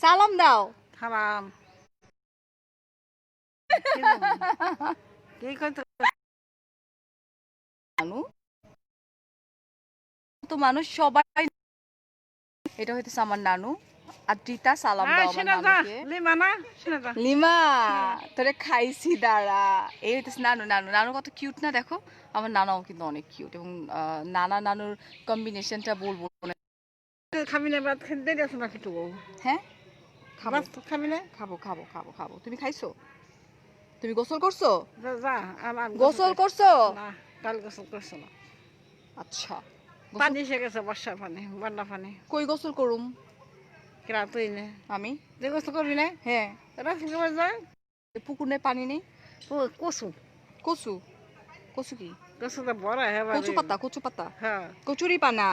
Speaker 2: সালাম দাও।
Speaker 5: হারাম কি কইতো?
Speaker 2: নানু তো মানুষ সবাই। এটা হইতেছে আমার নানু। আর টিতা সালাম দাও আমার নানুকে। লিমা তোরে খাইছি দাঁড়া। এই হইতেছে নানু। নানু কত কিউট না, দেখো আমার নানাও কিন্তু অনেক কিউট। এবং নানুর কম্বিনেশনটা বলবো না।
Speaker 5: খাবি না ভাত খেতে দেরি আছে নাকি তো?
Speaker 2: হ্যাঁ খাবো
Speaker 5: খাবি না?
Speaker 2: খাবো। তুমি খাইছো? তুমি গোসল করছো?
Speaker 5: যা আমার
Speaker 2: গোসল করছো?
Speaker 5: না, কাল গোসল করছো না।
Speaker 2: আচ্ছা
Speaker 5: পানি এসে গেছে, বর্ষার পানি, বন্যা পানি।
Speaker 2: কই গোসল করুম?
Speaker 5: কেরা তুই না
Speaker 2: আমি
Speaker 5: তুই গোসল করবি না
Speaker 2: হ্যাঁ
Speaker 5: রাসুল কেমন যায়
Speaker 2: পুকুর নেই পানি নেই
Speaker 5: ও কচু
Speaker 2: কচু কচু কি
Speaker 5: কচুটা বড় হ্যাঁ
Speaker 2: কচু পাতা
Speaker 5: হ্যাঁ
Speaker 2: কচুরি পানা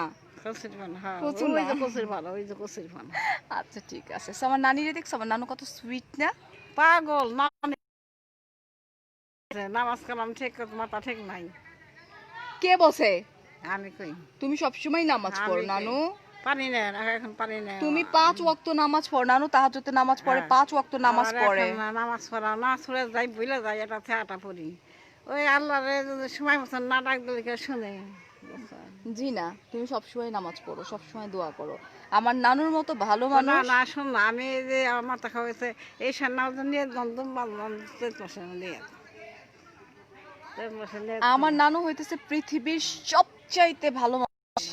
Speaker 5: কচুরি পানা হ্যাঁ
Speaker 2: কচু
Speaker 5: ওই যে
Speaker 2: না।
Speaker 5: কচুরি পানা ওই যে কচুরি পানা
Speaker 2: আচ্ছা ঠিক আছে So, আমার নানিরে দেখছো আমার নানু কত সুইট না
Speaker 5: পাগল না নামাজ কালাম ঠিক মাথা ঠিক নাই
Speaker 2: কে বসে
Speaker 5: আমি কই
Speaker 2: তুমি সবসময় নামাজ
Speaker 5: আমি
Speaker 2: পড়ো
Speaker 5: কই।
Speaker 2: নানু
Speaker 5: পানি নেন এখন পানি নেন
Speaker 2: তুমি 5 ওয়াক্ত নামাজ পড়ো নানু তাহাজ্জুদে নামাজ পড়ে
Speaker 5: হ্যাঁ।
Speaker 2: 5 ওয়াক্ত নামাজ
Speaker 5: আর
Speaker 2: পড়ে
Speaker 5: এখন নামাজ পড়া না ছুড়ে যাই বইলে যাই এটা থেয়াটা পড়ি ওই আল্লাহরে যদি সময় মতন না ডাক দিলে কেউ শুনে
Speaker 2: জি না তুমি সবসময় নামাজ পড়ো সবসময় দোয়া করো আমার নানুর মতো ভালো
Speaker 5: না
Speaker 2: মানুষ
Speaker 5: না শোন না আমি এই যে আমার মাথা খাওয়াইছে এই সান্নাল নিয়ে দন্দম বাঁধলাম নিয়ে
Speaker 2: আমার নানু হইতেছে পৃথিবীর সবচাইতে ভালো মানুষ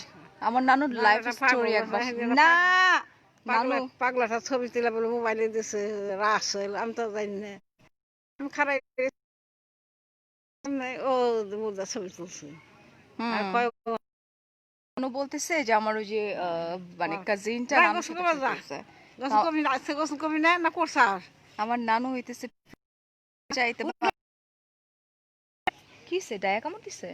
Speaker 2: আমার নানুর
Speaker 5: না,
Speaker 2: লাইফ
Speaker 5: এটা
Speaker 2: স্টোরি
Speaker 5: পাগল,
Speaker 2: একবার
Speaker 5: এটা
Speaker 2: না
Speaker 5: পাগলা
Speaker 2: নানু
Speaker 5: পাগলাটা ছবি তুলে বলে মোবাইলে দিছে রাস হইল আমি তো জানি না আমি খারাই ও মুদা ছবি তুলছে আর
Speaker 2: হুম।
Speaker 5: কয়
Speaker 2: নানু বলতেছে যে আমার ওই যে মানে কাজিনটা
Speaker 5: না,
Speaker 2: নানুর
Speaker 5: গোসল
Speaker 2: সাথে
Speaker 5: করে যা।
Speaker 2: করতেছে।
Speaker 5: গোসল কবি না আজকে গোসল কবি না না করছাস
Speaker 2: আমার নানু হইতেছে চাইতে কি সে ডায়া কামড় দিছে